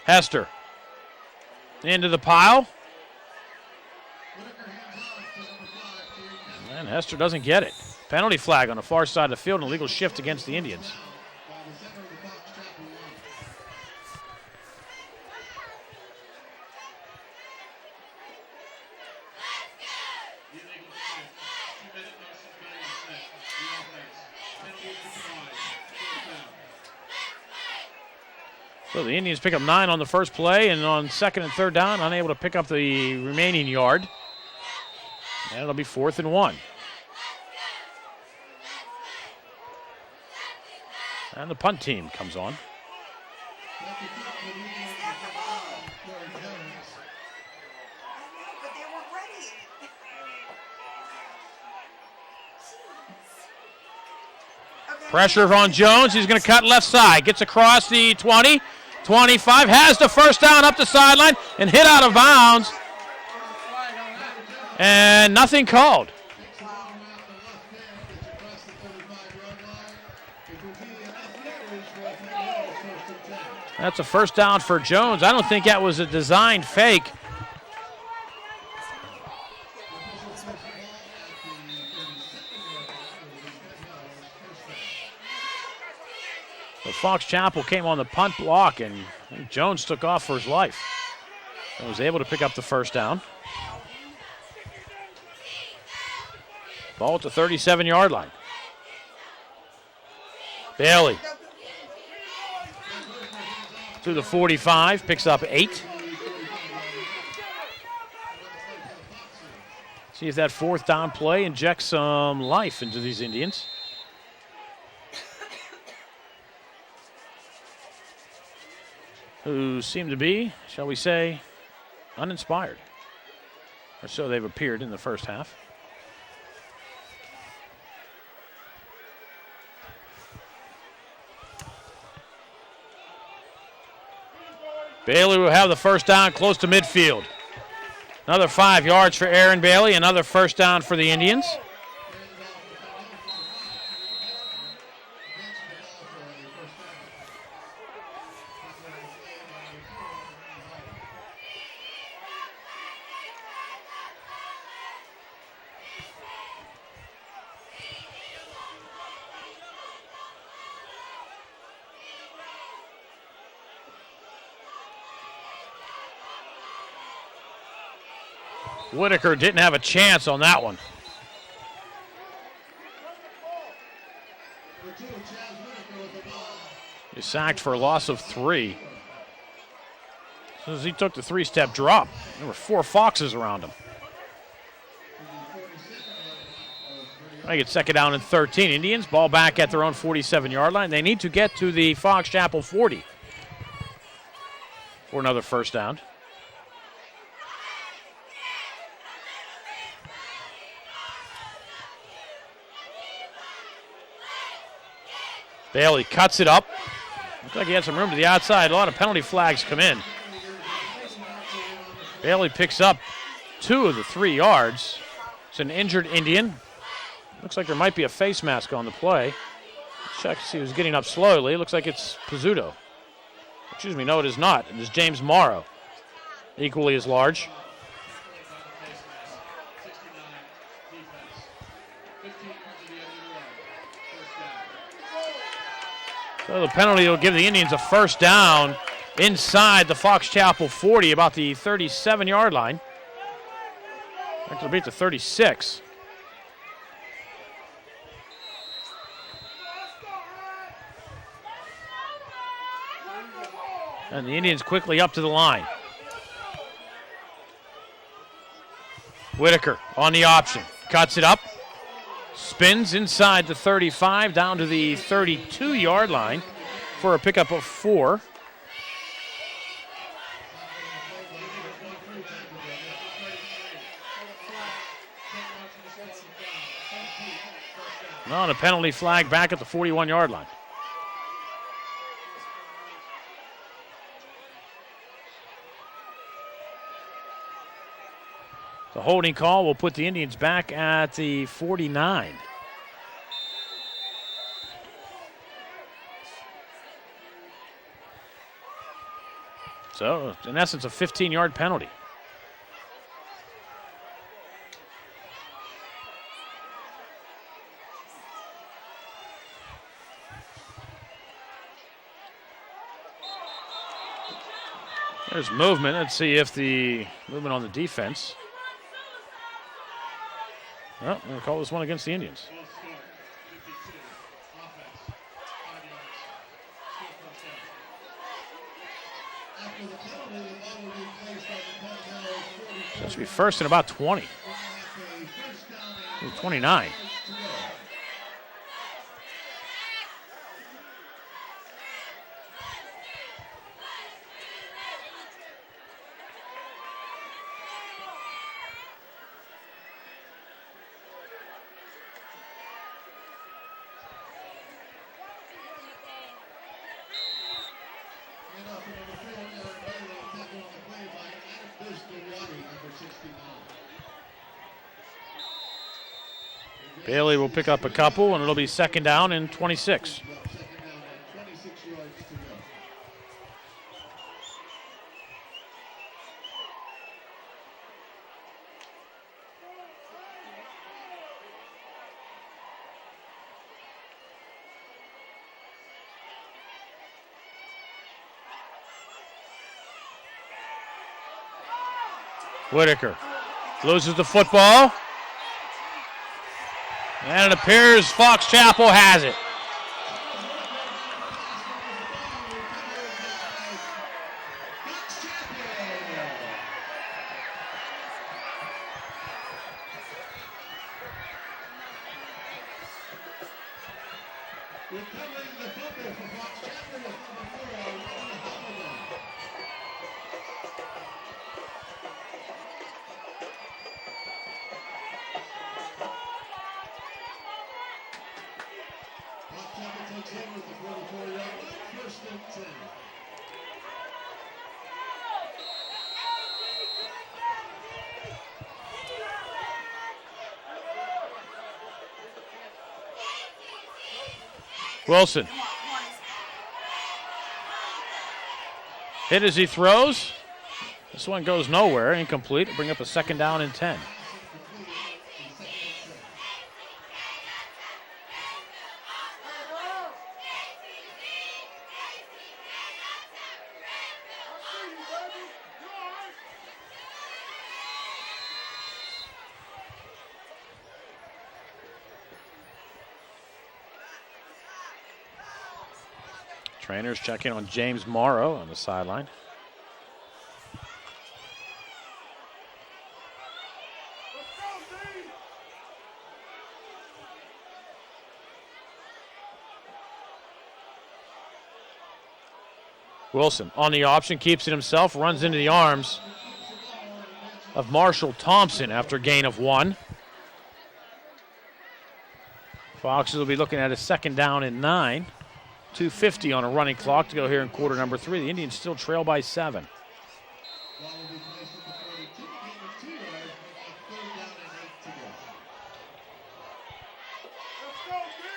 Speaker 2: Hester. Into the pile. And Hester doesn't get it. Penalty flag on the far side of the field, and illegal shift against the Indians. So the Indians pick up 9 on the first play, and on 2nd and 3rd down, unable to pick up the remaining yard. And it'll be 4th and 1. And the punt team comes on. Pressure on Jones. He's going to cut left side. Gets across the 20, 25. Has the first down up the sideline and hit out of bounds. And nothing called. That's a first down for Jones. I don't think that was a designed fake. But Fox Chapel came on the punt block, and I think Jones took off for his life and was able to pick up the first down. Ball at the 37-yard line. Bailey to the 45, picks up 8. See if that 4th down play injects some life into these Indians. Who seem to be, shall we say, uninspired. Or so they've appeared in the first half. Bailey will have the first down close to midfield. Another 5 yards for Aaron Bailey. Another first down for the Indians. Whitaker didn't have a chance on that one. He's sacked for a loss of 3. As soon as he took the 3-step drop, there were 4 Foxes around him. I get 2nd down and 13. Indians, ball back at their own 47-yard line. They need to get to the Fox Chapel 40 for another first down. Bailey cuts it up. Looks like he had some room to the outside. A lot of penalty flags come in. Bailey picks up 2 of the 3 yards. It's an injured Indian. Looks like there might be a face mask on the play. Check to see who's getting up slowly. Looks like it's Pizzuto. Excuse me, no, it is not. It is James Morrow. Equally as large. So the penalty will give the Indians a first down inside the Fox Chapel 40, about the 37-yard line. Actually, beat the 36. And the Indians quickly up to the line. Whitaker on the option. Cuts it up. Spins inside the 35 down to the 32-yard line for a pickup of 4. On a penalty flag back at the 41-yard line. The holding call will put the Indians back at the 49. So, in essence, a 15-yard penalty. There's movement. Let's see if the movement on the defense. Well, I'm going to call this one against the Indians. That should be first and about 20. 29. Bailey will pick up a couple, and it'll be second down and 26. Whitaker loses the football. And it appears Fox Chapel has it. Wilson. Hit as he throws. This one goes nowhere, incomplete. Bring up a second down and 10. Trainers checking on James Morrow on the sideline. Wilson on the option, keeps it himself, runs into the arms of Marshall Thompson after a gain of 1. Foxes will be looking at a second down and 9. 2:50 on a running clock to go here in quarter number 3. The Indians still trail by 7.
Speaker 7: Ball will be placed at the 42. Gain of 2 yards, making it 3rd down and 8 to go. Let's go, B!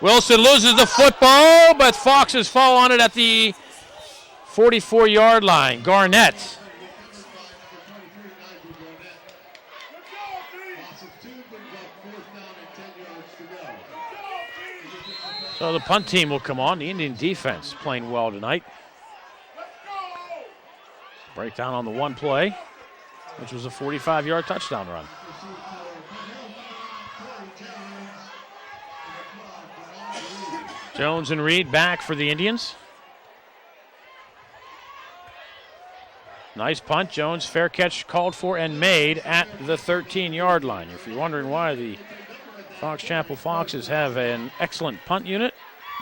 Speaker 2: Wilson loses the football, but Foxes fall on it at the 44-yard line. Garnett. So the punt team will come on. The Indian defense playing well tonight. Breakdown on the one play, which was a 45-yard touchdown run. Jones and Reed back for the Indians. Nice punt. Jones, fair catch called for and made at the 13-yard line. If you're wondering why the Fox Chapel Foxes have an excellent punt unit,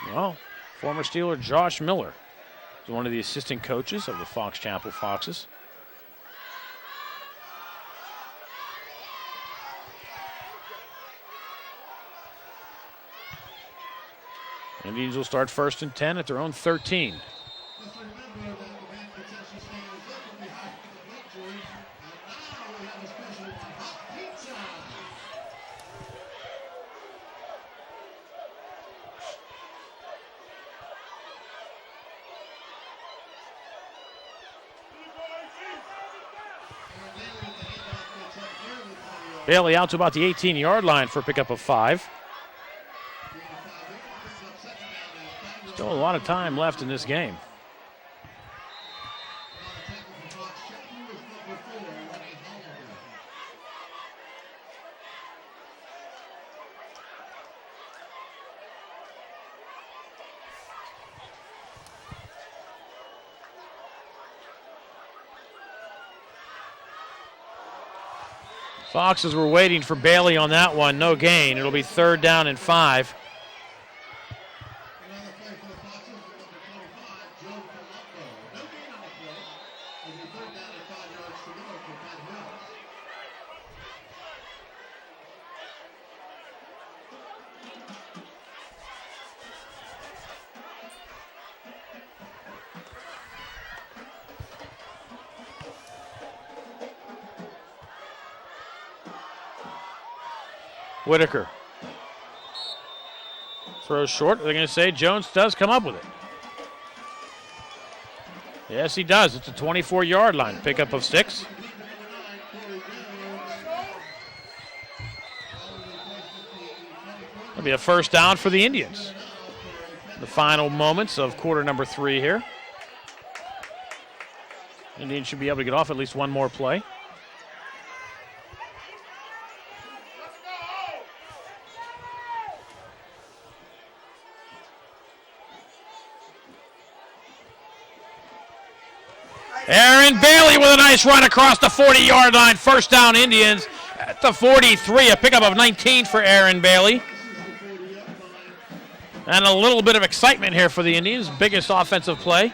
Speaker 2: well, former Steeler Josh Miller is one of the assistant coaches of the Fox Chapel Foxes. Indians will start 1st and 10 at their own 13. Bailey out to about the 18-yard line for a pickup of 5. Still a lot of time left in this game. Foxes were waiting for Bailey on that one. No gain. It'll be 3rd down and 5. Whitaker throws short. They're going to say Jones does come up with it. Yes, he does. It's a 24-yard line. Pickup of 6. It'll be a 1st down for the Indians. The final moments of quarter number 3 here. Indians should be able to get off at least one more play. Aaron Bailey with a nice run across the 40-yard line. 1st down Indians at the 43. A pickup of 19 for Aaron Bailey. And a little bit of excitement here for the Indians. Biggest offensive play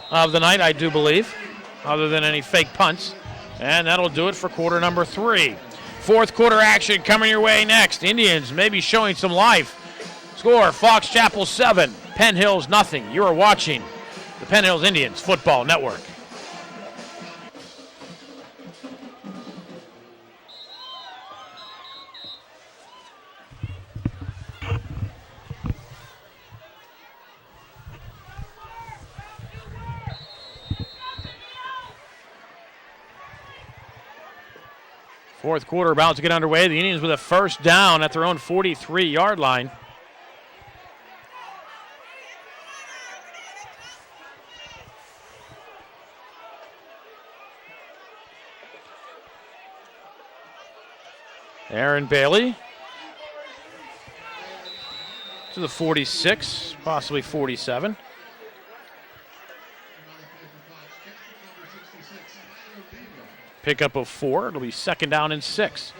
Speaker 2: of the night, I do believe, other than any fake punts. And that'll do it for quarter number 3. 4th quarter action coming your way next. Indians maybe showing some life. Score, Fox Chapel 7, Penn Hills nothing. You are watching the Penn Hills Indians Football Network. Fourth quarter about to get underway. The Indians with a 1st down at their own 43-yard line. Aaron Bailey to the 46, possibly 47. Pickup of 4. It'll be 2nd down and 6.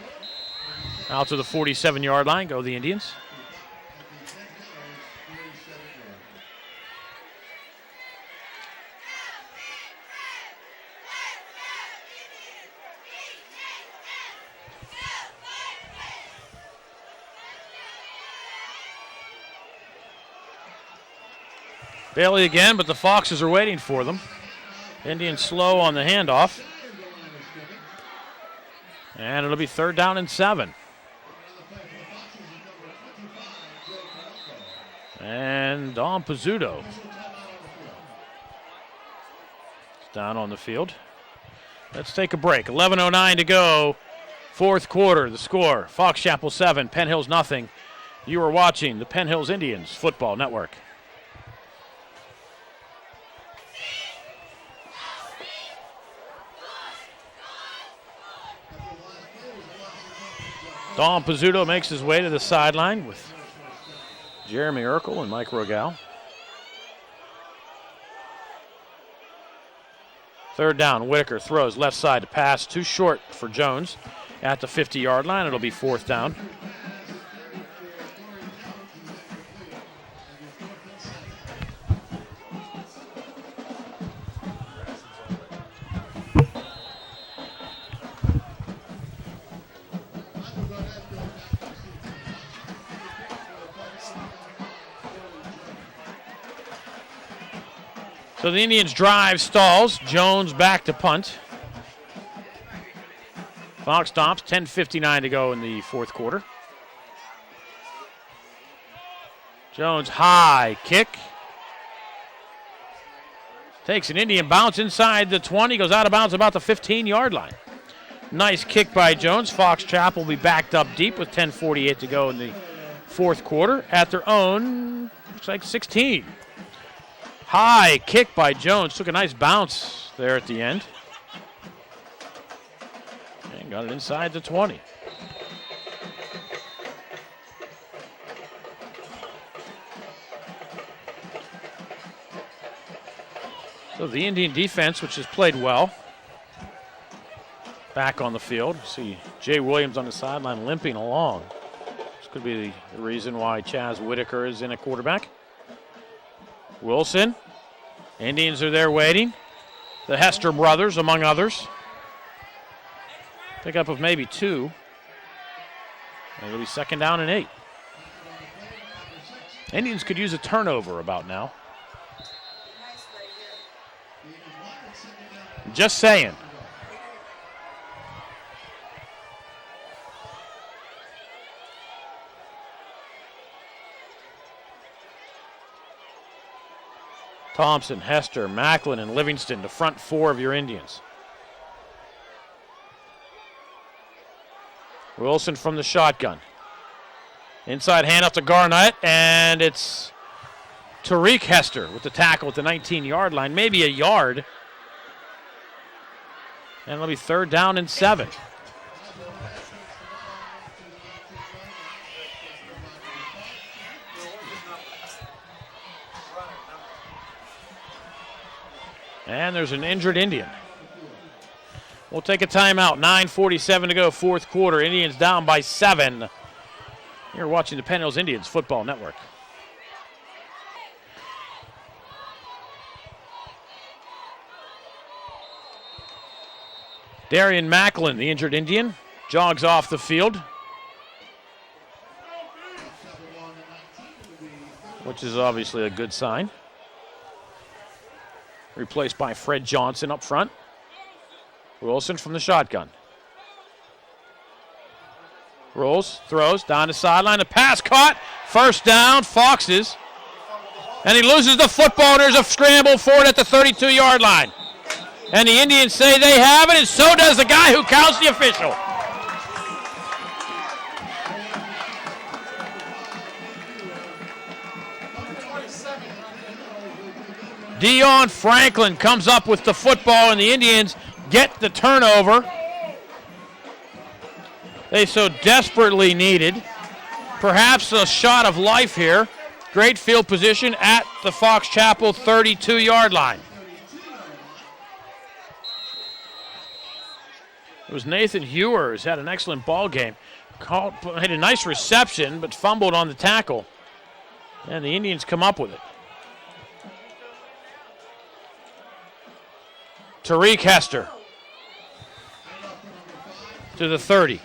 Speaker 2: Out to the 47-yard line go the Indians. Bailey again, but the Foxes are waiting for them. Indians slow on the handoff. And it'll be 3rd down and 7. And Dom Pizzuto is down on the field. Let's take a break. 11:09 to go. 4th quarter. The score, Fox Chapel 7, Penn Hills nothing. You are watching the Penn Hills Indians Football Network. Dom Pizzuto makes his way to the sideline with Jeremy Urkel and Mike Rogal. 3rd down, Whitaker throws left side to pass, too short for Jones at the 50-yard line. It'll be 4th down. So the Indians drive, stalls. Jones back to punt. Fox stops, 10:59 to go in the 4th quarter. Jones high kick. Takes an Indian bounce inside the 20, goes out of bounds about the 15-yard line. Nice kick by Jones. Fox Chapel will be backed up deep with 10:48 to go in the 4th quarter at their own, looks like 16. High kick by Jones. Took a nice bounce there at the end. And got it inside the 20. So the Indian defense, which has played well, back on the field. See Jay Williams on the sideline limping along. This could be the reason why Chaz Whitaker is in at quarterback. Wilson. Indians are there waiting. The Hester brothers, among others. Pickup of maybe 2. And it'll be 2nd down and 8. Indians could use a turnover about now. Just saying. Thompson, Hester, Macklin, and Livingston, the front 4 of your Indians. Wilson from the shotgun. Inside handoff to Garnett, and it's Tariq Hester with the tackle at the 19-yard line, maybe a yard. And it'll be 3rd down and 7. And there's an injured Indian. We'll take a timeout. 9:47 to go, 4th quarter. Indians down by 7. You're watching the Penn Hills Indians Football Network. Darian Macklin, the injured Indian, jogs off the field, which is obviously a good sign. Replaced by Fred Johnson up front. Wilson from the shotgun. Rolls, throws, down the sideline. A pass caught. 1st down, Foxes. And he loses the football. There's a scramble for it at the 32-yard line. And the Indians say they have it, and so does the guy who counts the official. Dion Franklin comes up with the football, and the Indians get the turnover they so desperately needed. Perhaps a shot of life here. Great field position at the Fox Chapel 32-yard line. It was Nathan Hewer who's had an excellent ball game. Had a nice reception, but fumbled on the tackle. And the Indians come up with it. Tariq Hester to the 30.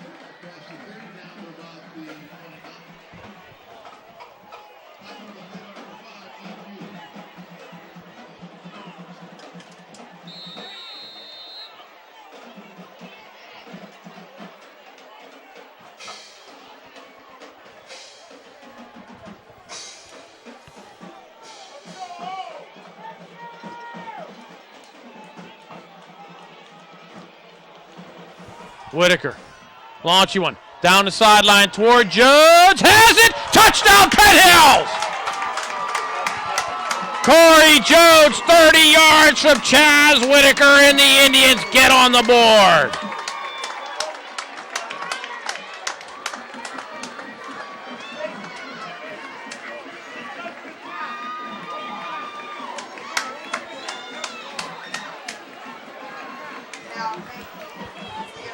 Speaker 2: Whitaker, launching one. Down the sideline toward Jones. Has it! Touchdown, Penn Hills! Corey Jones, 30 yards from Chaz Whitaker, and the Indians get on the board.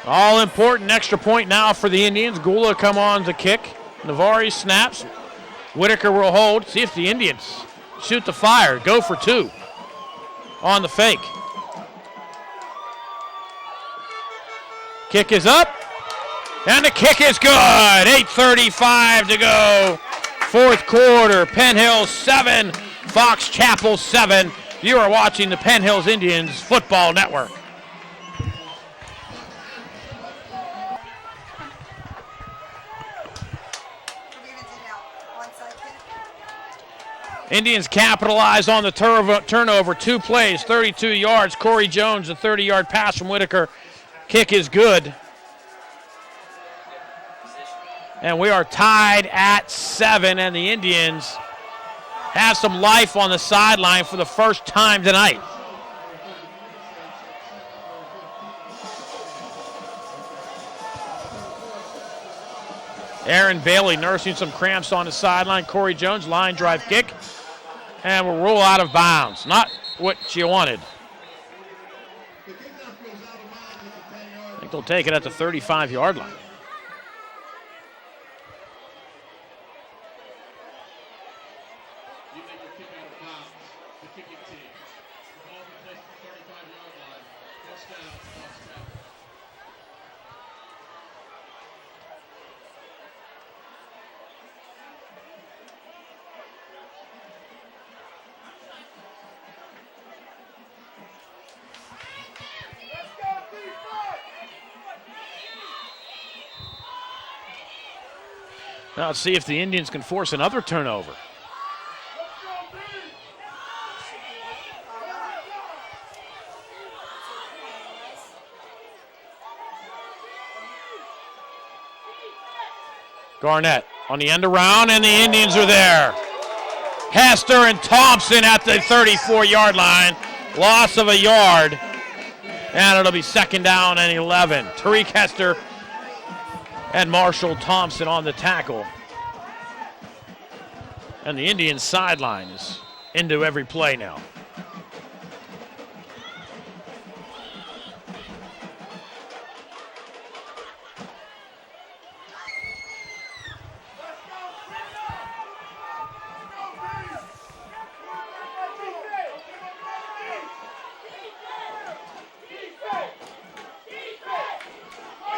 Speaker 2: All important extra point now for the Indians. Gula come on to kick. Navari snaps. Whitaker will hold. See if the Indians shoot the fire. Go for two on the fake. Kick is up. And the kick is good. 8:35 to go. Fourth quarter. Penn Hills 7. Fox Chapel 7. You are watching the Penn Hills Indians Football Network. Indians capitalize on the turnover. 2 plays, 32 yards. Corey Jones, a 30-yard pass from Whitaker. Kick is good. And we are tied at 7, and the Indians have some life on the sideline for the first time tonight. Aaron Bailey nursing some cramps on the sideline. Corey Jones, line drive kick. And will roll out of bounds. Not what you wanted. I think they'll take it at the 35-yard line. Now let's see if the Indians can force another turnover. Garnett on the end around, and the Indians are there. Hester and Thompson at the 34-yard line. Loss of a yard. And it'll be second down and 11. Tariq Hester and Marshall Thompson on the tackle. And the Indians sideline is into every play now.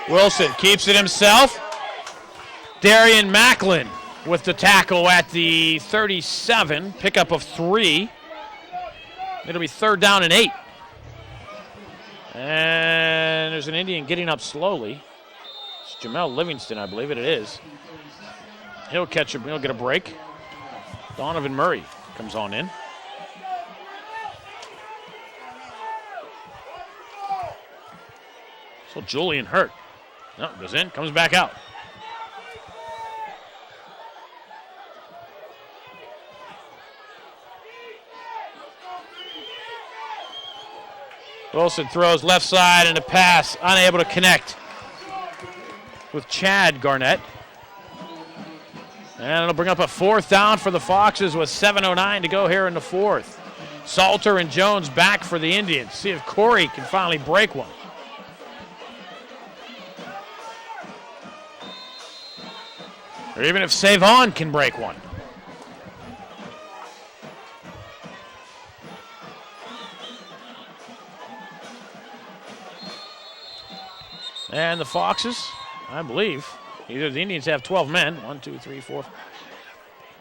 Speaker 2: Wilson keeps it himself. Darian Macklin with the tackle at the 37. Pickup of 3. It'll be third down and 8. And there's an Indian getting up slowly. It's Jamel Livingston, I believe it is. He'll catch him. He'll get a break. Donovan Murray comes on in. So Julian hurt. No, goes in, comes back out. Wilson throws left side and a pass, unable to connect with Chad Garnett. And it'll bring up a fourth down for the Foxes with 7:09 to go here in the fourth. Salter and Jones back for the Indians. See if Corey can finally break one. Or even if Savon can break one. And the Foxes, I believe, either the Indians have 12 men. 1, 2, 3, 4, 5,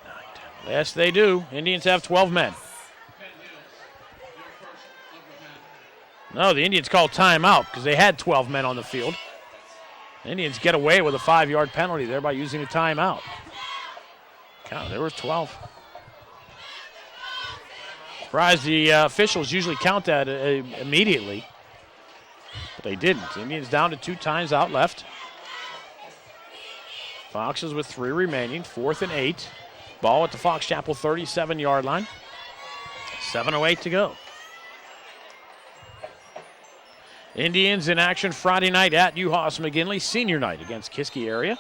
Speaker 2: 9, 10. Yes, they do. Indians have 12 men. No, the Indians called timeout because they had 12 men on the field. The Indians get away with a 5-yard penalty there by using a timeout. Count, there was 12. Surprised the officials usually count that immediately. But they didn't. Indians down to 2 times out left. Foxes with 3 remaining, 4th and 8. Ball at the Fox Chapel 37-yard line. 7:08 to go. Indians in action Friday night at Uhas McGinley, senior night against Kiski area.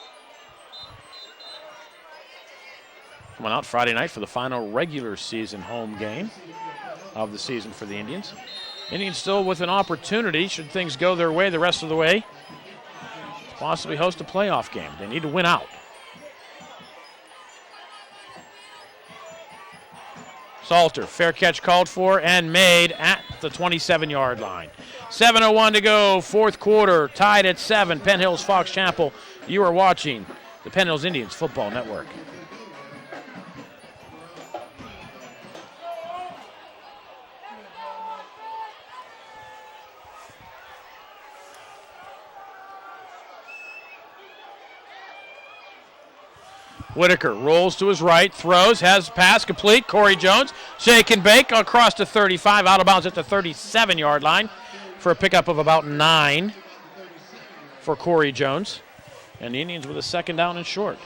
Speaker 2: Coming out Friday night for the final regular season home game of the season for the Indians. Indians still with an opportunity, should things go their way the rest of the way, to possibly host a playoff game. They need to win out. Salter, fair catch called for and made at the 27-yard line. 7:01 to go, 4th quarter, tied at 7. Penn Hills, Fox Chapel. You are watching the Penn Hills Indians Football Network. Whitaker rolls to his right, throws, has pass complete. Corey Jones, shake and bake across to 35, out of bounds at the 37-yard line for a pickup of about 9 for Corey Jones. And the Indians with a 2nd down and short.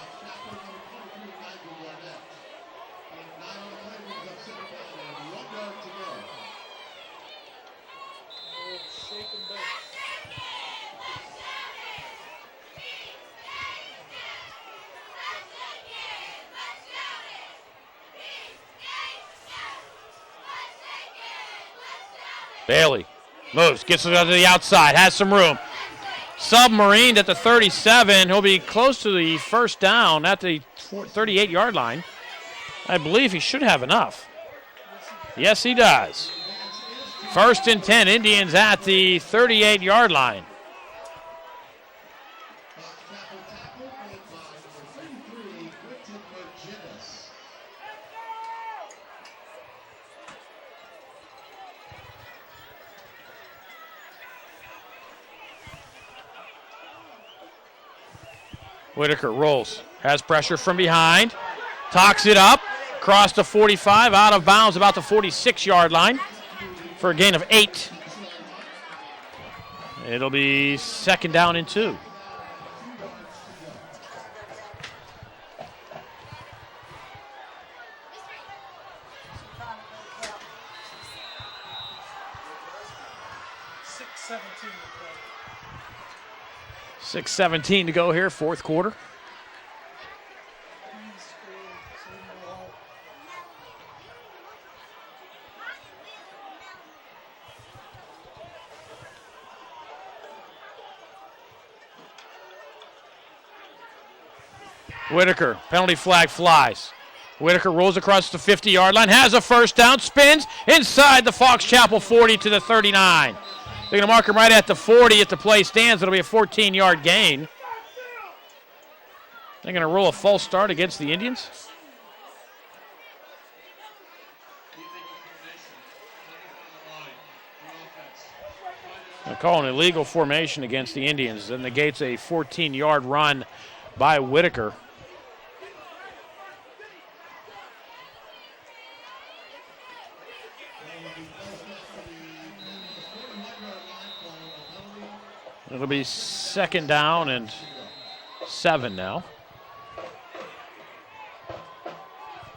Speaker 2: Bailey moves, gets it to the outside, has some room. Submarined at the 37. He'll be close to the 1st down at the 38-yard line. I believe he should have enough. Yes, he does. 1st and 10, Indians at the 38-yard line. Whitaker rolls, has pressure from behind, talks it up, across the 45, out of bounds about the 46-yard line for a gain of 8. It'll be 2nd down and 2. .6:17 to go here, 4th quarter. Whitaker, penalty flag flies. Whitaker rolls across the 50-yard line, has a 1st down, spins inside the Fox Chapel 40 to the 39. They're going to mark him right at the 40 at the play stands. It'll be a 14-yard gain. They're going to roll a false start against the Indians. They're calling an illegal formation against the Indians. That negates a 14-yard run by Whitaker. It'll be 2nd down and 7 now.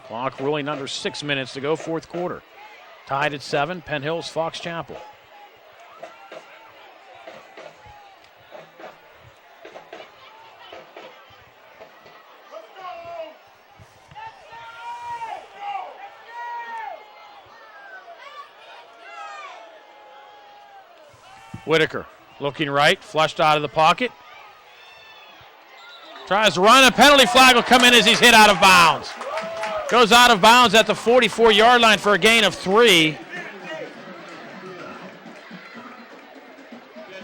Speaker 2: Clock rolling under 6 minutes to go, 4th quarter. Tied at 7, Penn Hills, Fox Chapel. Whitaker looking right, flushed out of the pocket. Tries to run, a penalty flag will come in as he's hit out of bounds. Goes out of bounds at the 44-yard line for a gain of 3.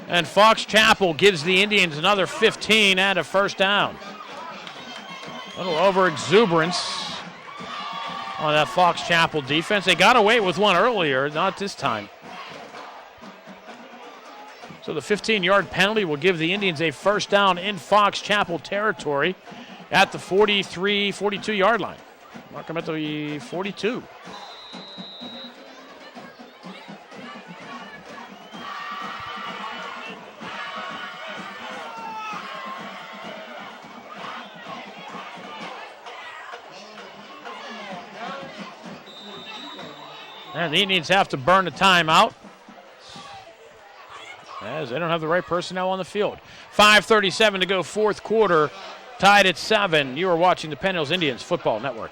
Speaker 2: And Fox Chapel gives the Indians another 15 and a 1st down. A little over-exuberance on that Fox Chapel defense. They got away with one earlier, not this time. So the 15-yard penalty will give the Indians a 1st down in Fox Chapel territory at the 43, 42-yard line. Mark them at the 42. And the Indians have to burn the timeout, as they don't have the right personnel on the field. 5:37 to go, fourth quarter, tied at 7. You are watching the Penn Hills Indians Football Network.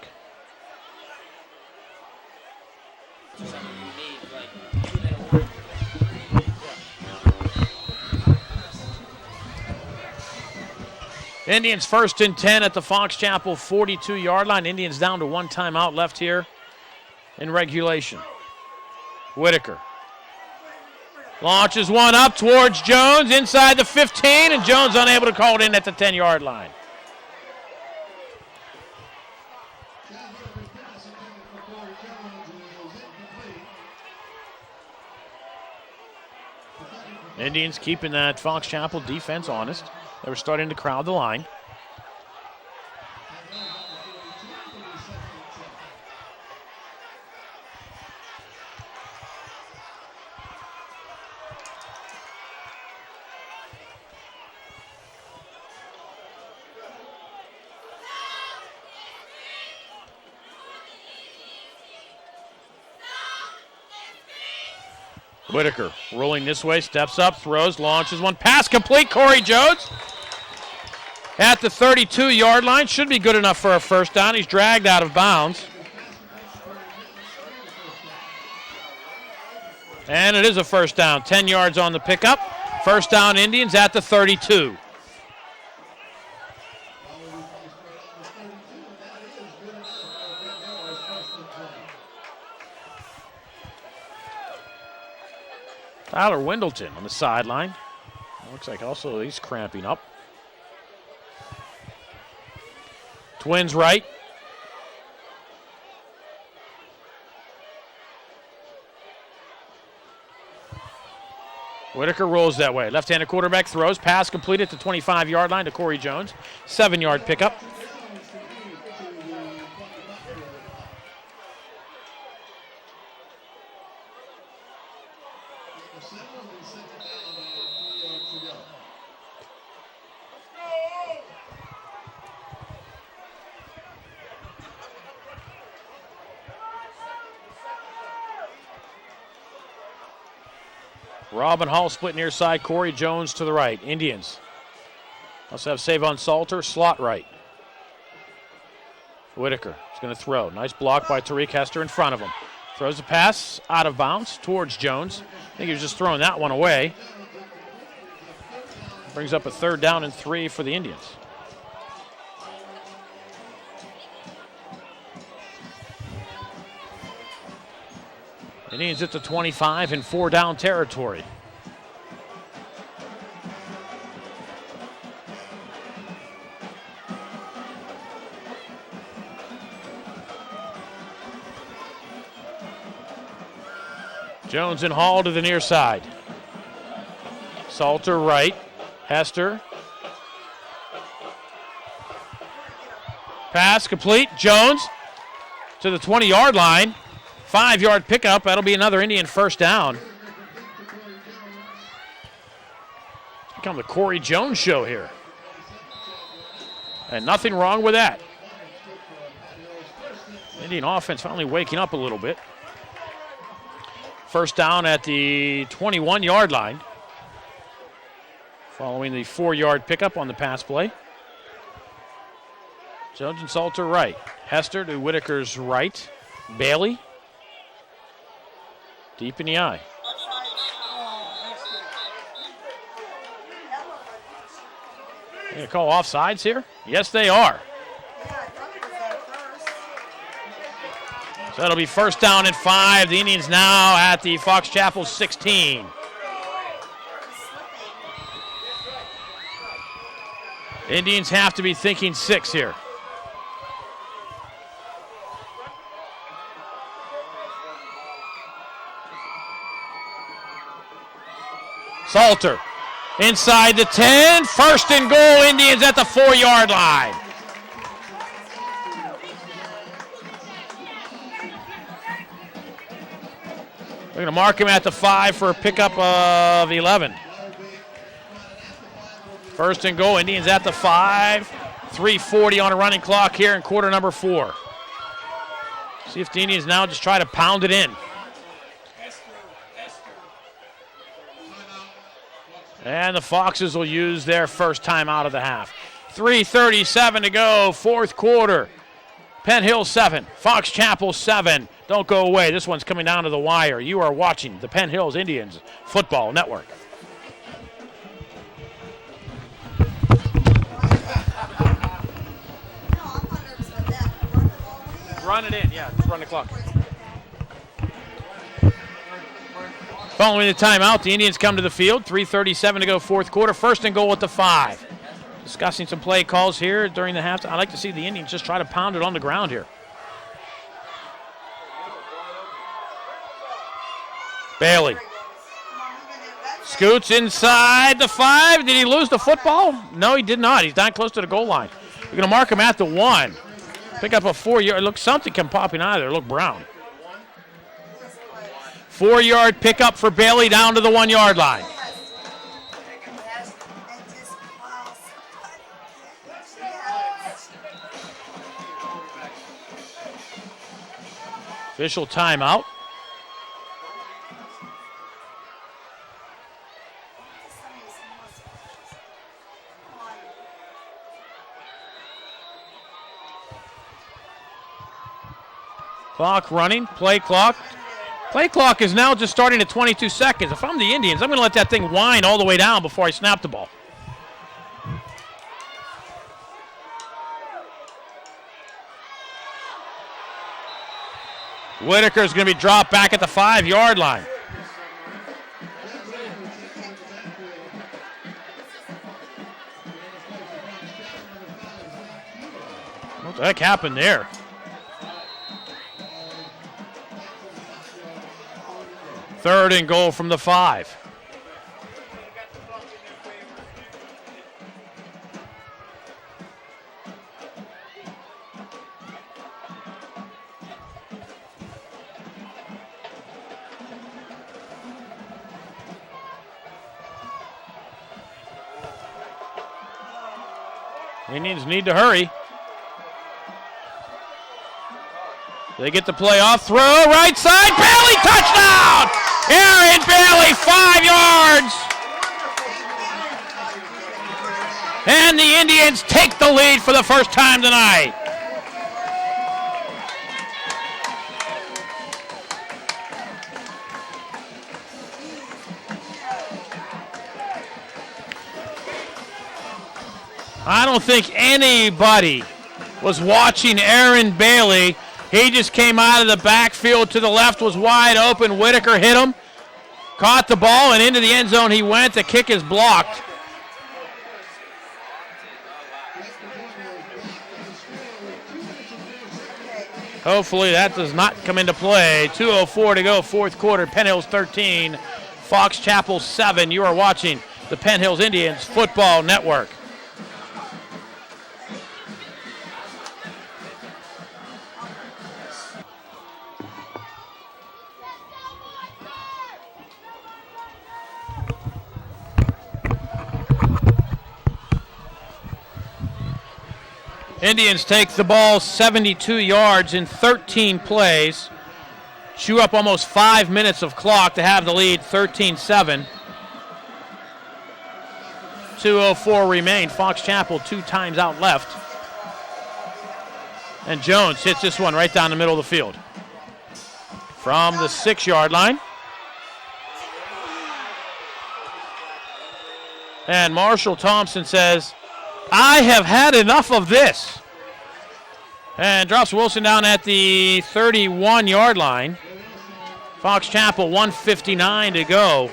Speaker 2: Indians 1st and 10 at the Fox Chapel 42-yard line. Indians down to 1 timeout left here in regulation. Whitaker launches one up towards Jones inside the 15, and Jones unable to call it in at the 10-yard line. Indians keeping that Fox Chapel defense honest. They were starting to crowd the line. Whitaker rolling this way, steps up, throws, launches one. Pass complete, Corey Jones. At the 32-yard line, should be good enough for a first down. He's dragged out of bounds. And it is a first down, 10 yards on the pickup. First down, Indians at the 32. Tyler Wendleton on the sideline. Looks like also he's cramping up. Twins right. Whitaker rolls that way. Left-handed quarterback throws. Pass completed at the 25-yard line to Corey Jones. 7-yard pickup. Robin Hall split near side. Corey Jones to the right. Indians also have Savon Salter, slot right. Whitaker is going to throw. Nice block by Tariq Hester in front of him. Throws a pass out of bounds towards Jones. I think he was just throwing that one away. Brings up a 3rd down and 3 for the Indians. Indians at the 25 in 4-down territory. Jones and Hall to the near side. Salter right. Hester. Pass complete. Jones to the 20-yard line. 5-yard pickup. That'll be another Indian first down. It's become the Corey Jones show here. And nothing wrong with that. Indian offense finally waking up a little bit. First down at the 21-yard line. Following the 4-yard pickup on the pass play. Jones and Salter right. Hester to Whitaker's right. Bailey. Deep in the eye. They gonna call offsides here? Yes, they are. So that'll be first down and 5. The Indians now at the Fox Chapel 16. Indians have to be thinking 6 here. Salter inside the 10. First and goal, Indians at the 4-yard line. We're going to mark him at the 5 for a pickup of 11. First and goal, Indians at the 5. 3:40 on a running clock here in quarter number 4. See if the Indians now just try to pound it in. And the Foxes will use their first time out of the half. 3:37 to go, fourth quarter. Penn Hill 7, Fox Chapel 7. Don't go away. This one's coming down to the wire. You are watching the Penn Hills Indians Football Network. Run it in, yeah. Just run the clock. Following the timeout, the Indians come to the field. 3:37 to go, fourth quarter. First and goal at the 5. Discussing some play calls here during the half. I'd like to see the Indians just try to pound it on the ground here. Bailey scoots inside the 5. Did he lose the football? No, he did not. He's down close to the goal line. We're going to mark him at the 1. Pick up a 4-yard. Look, something come popping out of there. Look, brown. 4-yard pickup for Bailey down to the 1-yard line. Official timeout. Clock running, play clock. Play clock is now just starting at 22 seconds. If I'm the Indians, I'm going to let that thing wind all the way down before I snap the ball. Whitaker's going to be dropped back at the 5-yard line. What the heck happened there? Third and goal from the 5. Indians need to hurry. They get the play off, throw, right side, Bailey, touchdown! Aaron Bailey, 5 yards. And the Indians take the lead for the first time tonight. I don't think anybody was watching Aaron Bailey. He just came out of the backfield to the left, was wide open. Whitaker hit him, caught the ball, and into the end zone he went. The kick is blocked. Hopefully that does not come into play. 2:04 to go, fourth quarter. Penn Hills 13, Fox Chapel 7. You are watching the Penn Hills Indians Football Network. Indians take the ball 72 yards in 13 plays. Chew up almost 5 minutes of clock to have the lead, 13-7. 2:04 remain. Fox Chapel 2 times out left. And Jones hits this one right down the middle of the field. From the 6-yard line. And Marshall Thompson says, I have had enough of this. And drops Wilson down at the 31-yard line. Fox Chapel, 1:59 to go.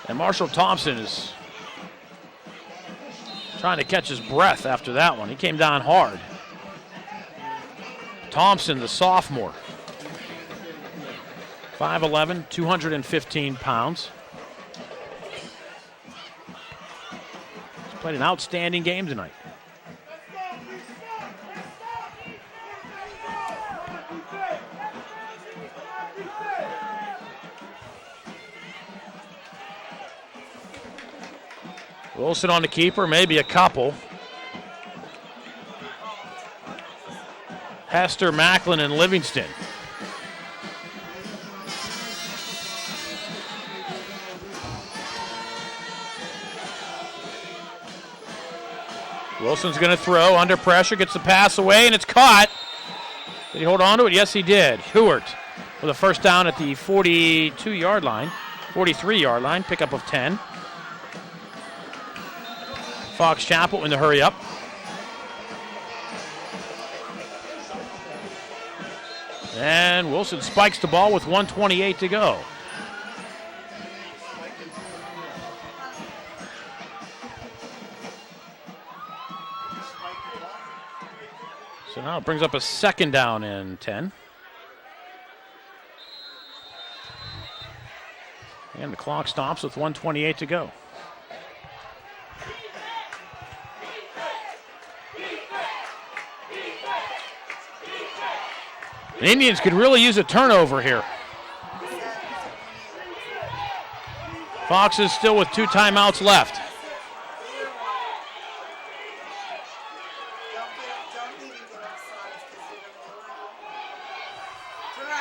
Speaker 2: And Marshall Thompson is trying to catch his breath after that one. He came down hard. Thompson, the sophomore. 5'11", 215 pounds. He's played an outstanding game tonight. Wilson on the keeper, maybe a couple. Hester, Macklin, and Livingston. Wilson's going to throw under pressure, gets the pass away, and it's caught. Did he hold on to it? Yes, he did. Hewart with a first down at the 42-yard line, 43-yard line, pickup of 10. Fox Chapel in the hurry up. And Wilson spikes the ball with 1:28 to go. So now it brings up a second down and 10. And the clock stops with 1:28 to go. The Indians could really use a turnover here. Fox is still with 2 timeouts left.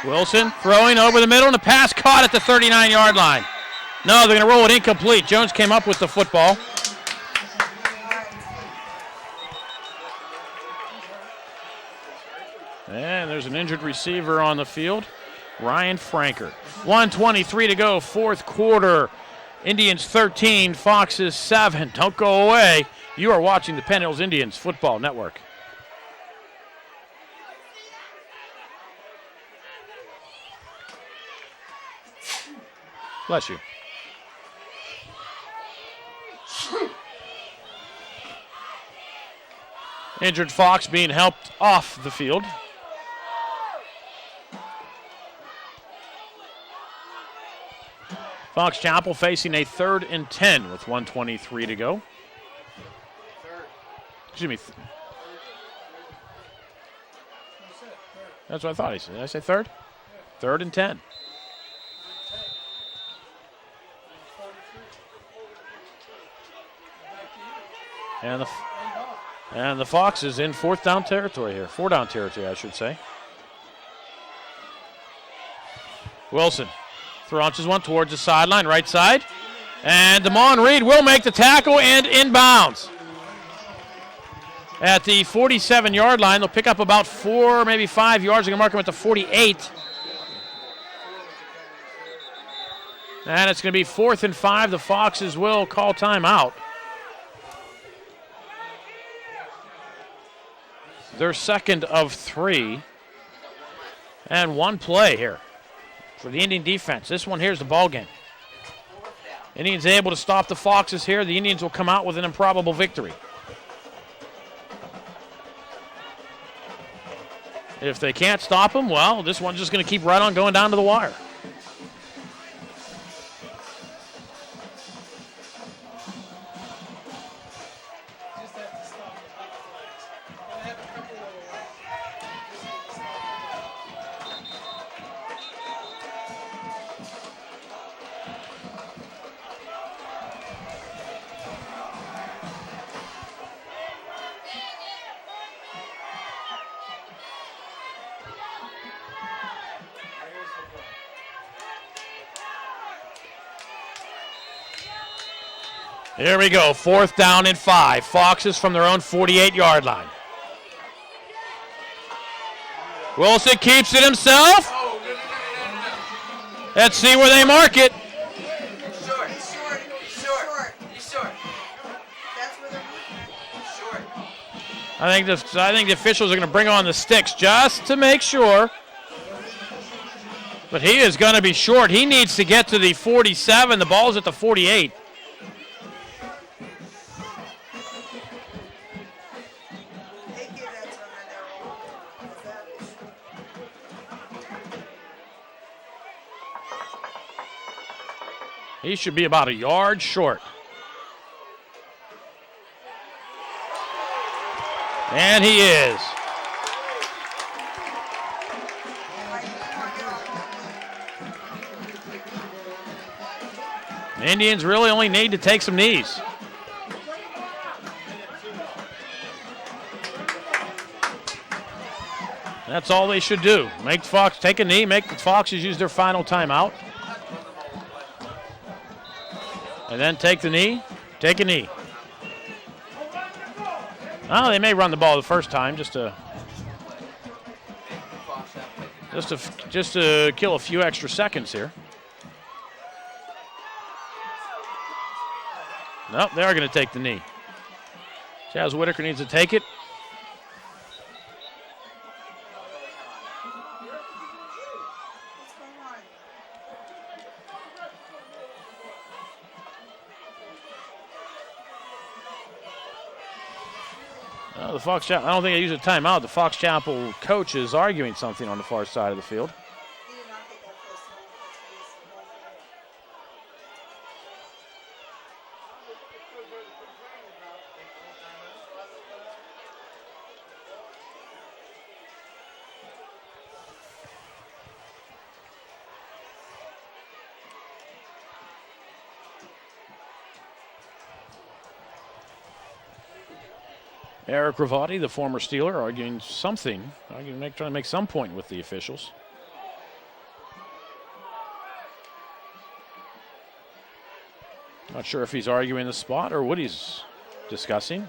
Speaker 2: Wilson throwing over the middle, and the pass caught at the 39-yard line. No, they're going to roll it incomplete. Jones came up with the football. And there's an injured receiver on the field, Ryan Franker. 1:23 to go, fourth quarter. Indians 13, Foxes 7. Don't go away. You are watching the Penn Hills Indians Football Network. Bless you. Injured Fox being helped off the field. Fox Chapel facing a 3rd and 10 with 1:23 to go. Excuse me. That's what I thought he said. Did I say 3rd? 3rd and 10. And the Fox is in 4th down territory here. 4 down territory, I should say. Wilson launches one towards the sideline, right side. And Damon Reed will make the tackle and inbounds. At the 47-yard line, they'll pick up about 4, maybe 5 yards. They're going to mark him at the 48. And it's going to be 4th and 5. The Foxes will call timeout. Their second of 3. And 1 play here for the Indian defense. This one here is the ball game. Indians able to stop the Foxes here. The Indians will come out with an improbable victory. If they can't stop them, well, this one's just going to keep right on going down to the wire. Here we go, 4th down and 5. Foxes from their own 48-yard line. Wilson keeps it himself. Let's see where they mark it.
Speaker 6: Short. That's where they're short.
Speaker 2: I think the officials are going to bring on the sticks just to make sure. But he is going to be short. He needs to get to the 47. The ball's at the 48. He should be about a yard short. And he is. The Indians really only need to take some knees. That's all they should do. Make Fox take a knee, make the Foxes use their final timeout. And then take the knee, take a knee. Oh, they may run the ball the first time just to kill a few extra seconds here. Nope, they are going to take the knee. Chaz Whitaker needs to take it. The Fox Chapel, I don't think they use a timeout. The Fox Chapel coach is arguing something on the far side of the field. Eric Ravati, the former Steeler, arguing something, trying to make some point with the officials. Not sure if he's arguing the spot or what he's discussing.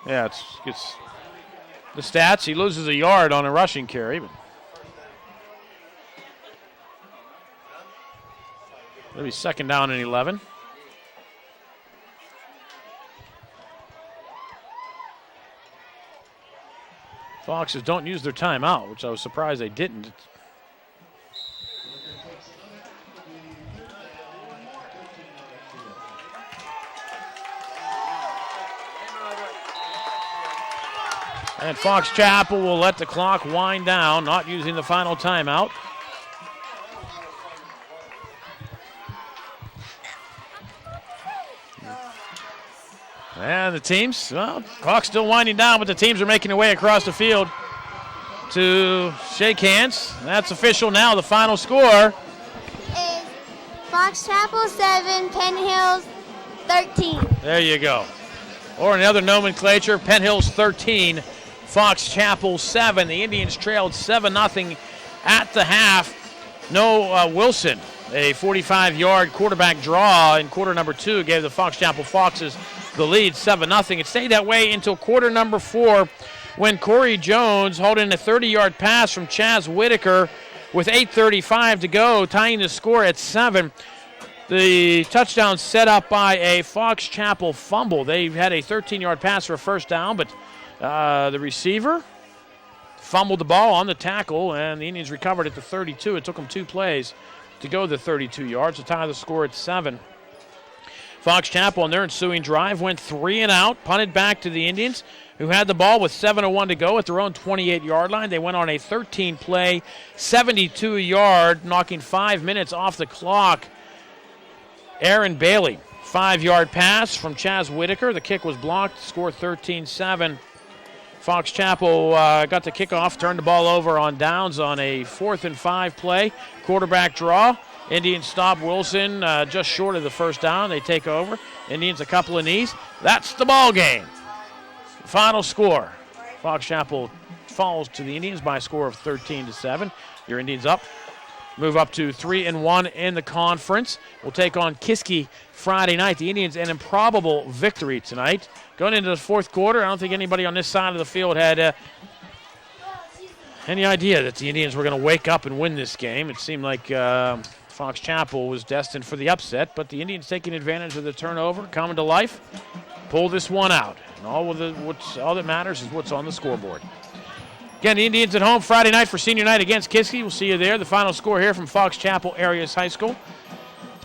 Speaker 2: Yeah, it's the stats. He loses a yard on a rushing carry. But it'll be second down and 11. Foxes don't use their timeout, which I was surprised they didn't. And Fox Chapel will let the clock wind down, not using the final timeout. And the teams, well, clock's still winding down, but the teams are making their way across the field to shake hands. That's official now. The final score
Speaker 8: is Fox Chapel 7, Penn Hills 13.
Speaker 2: There you go. Or another nomenclature, Penn Hills 13, Fox Chapel 7. The Indians trailed 7-0 at the half. No Wilson, a 45-yard quarterback draw in quarter number 2, gave the Fox Chapel Foxes the lead, 7-0. It stayed that way until quarter number 4 when Corey Jones hauled in a 30-yard pass from Chaz Whitaker with 8:35 to go, tying the score at 7. The touchdown set up by a Fox Chapel fumble. They had a 13-yard pass for a first down, but the receiver fumbled the ball on the tackle, and the Indians recovered at the 32. It took them 2 plays to go the 32 yards to tie the score at 7. Fox Chapel on their ensuing drive went 3 and out, punted back to the Indians, who had the ball with 7:01 to go at their own 28-yard line. They went on a 13-play, 72-yard, knocking 5 minutes off the clock. Aaron Bailey, 5-yard pass from Chaz Whitaker. The kick was blocked, score 13-7. Fox Chapel got the kickoff, turned the ball over on downs on a 4th and 5 play. Quarterback draw. Indians stop Wilson just short of the first down. They take over. Indians a couple of knees. That's the ball game. Final score. Fox Chapel falls to the Indians by a score of 13-7. Your Indians up. Move up to 3-1 in the conference. We'll take on Kiski Friday night. The Indians an improbable victory tonight. Going into the fourth quarter, I don't think anybody on this side of the field had any idea that the Indians were going to wake up and win this game. It seemed like Fox Chapel was destined for the upset, but the Indians taking advantage of the turnover, coming to life, pull this one out. And all that matters is what's on the scoreboard. Again, the Indians at home Friday night for senior night against Kiski. We'll see you there. The final score here from Fox Chapel Areas High School.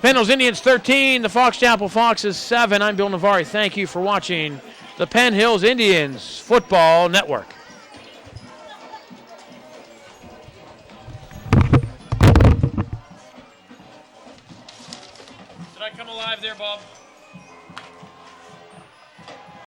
Speaker 2: Penn Hills Indians 13, the Fox Chapel Foxes 7. I'm Bill Navari. Thank you for watching the Penn Hills Indians Football Network. have there, Bob?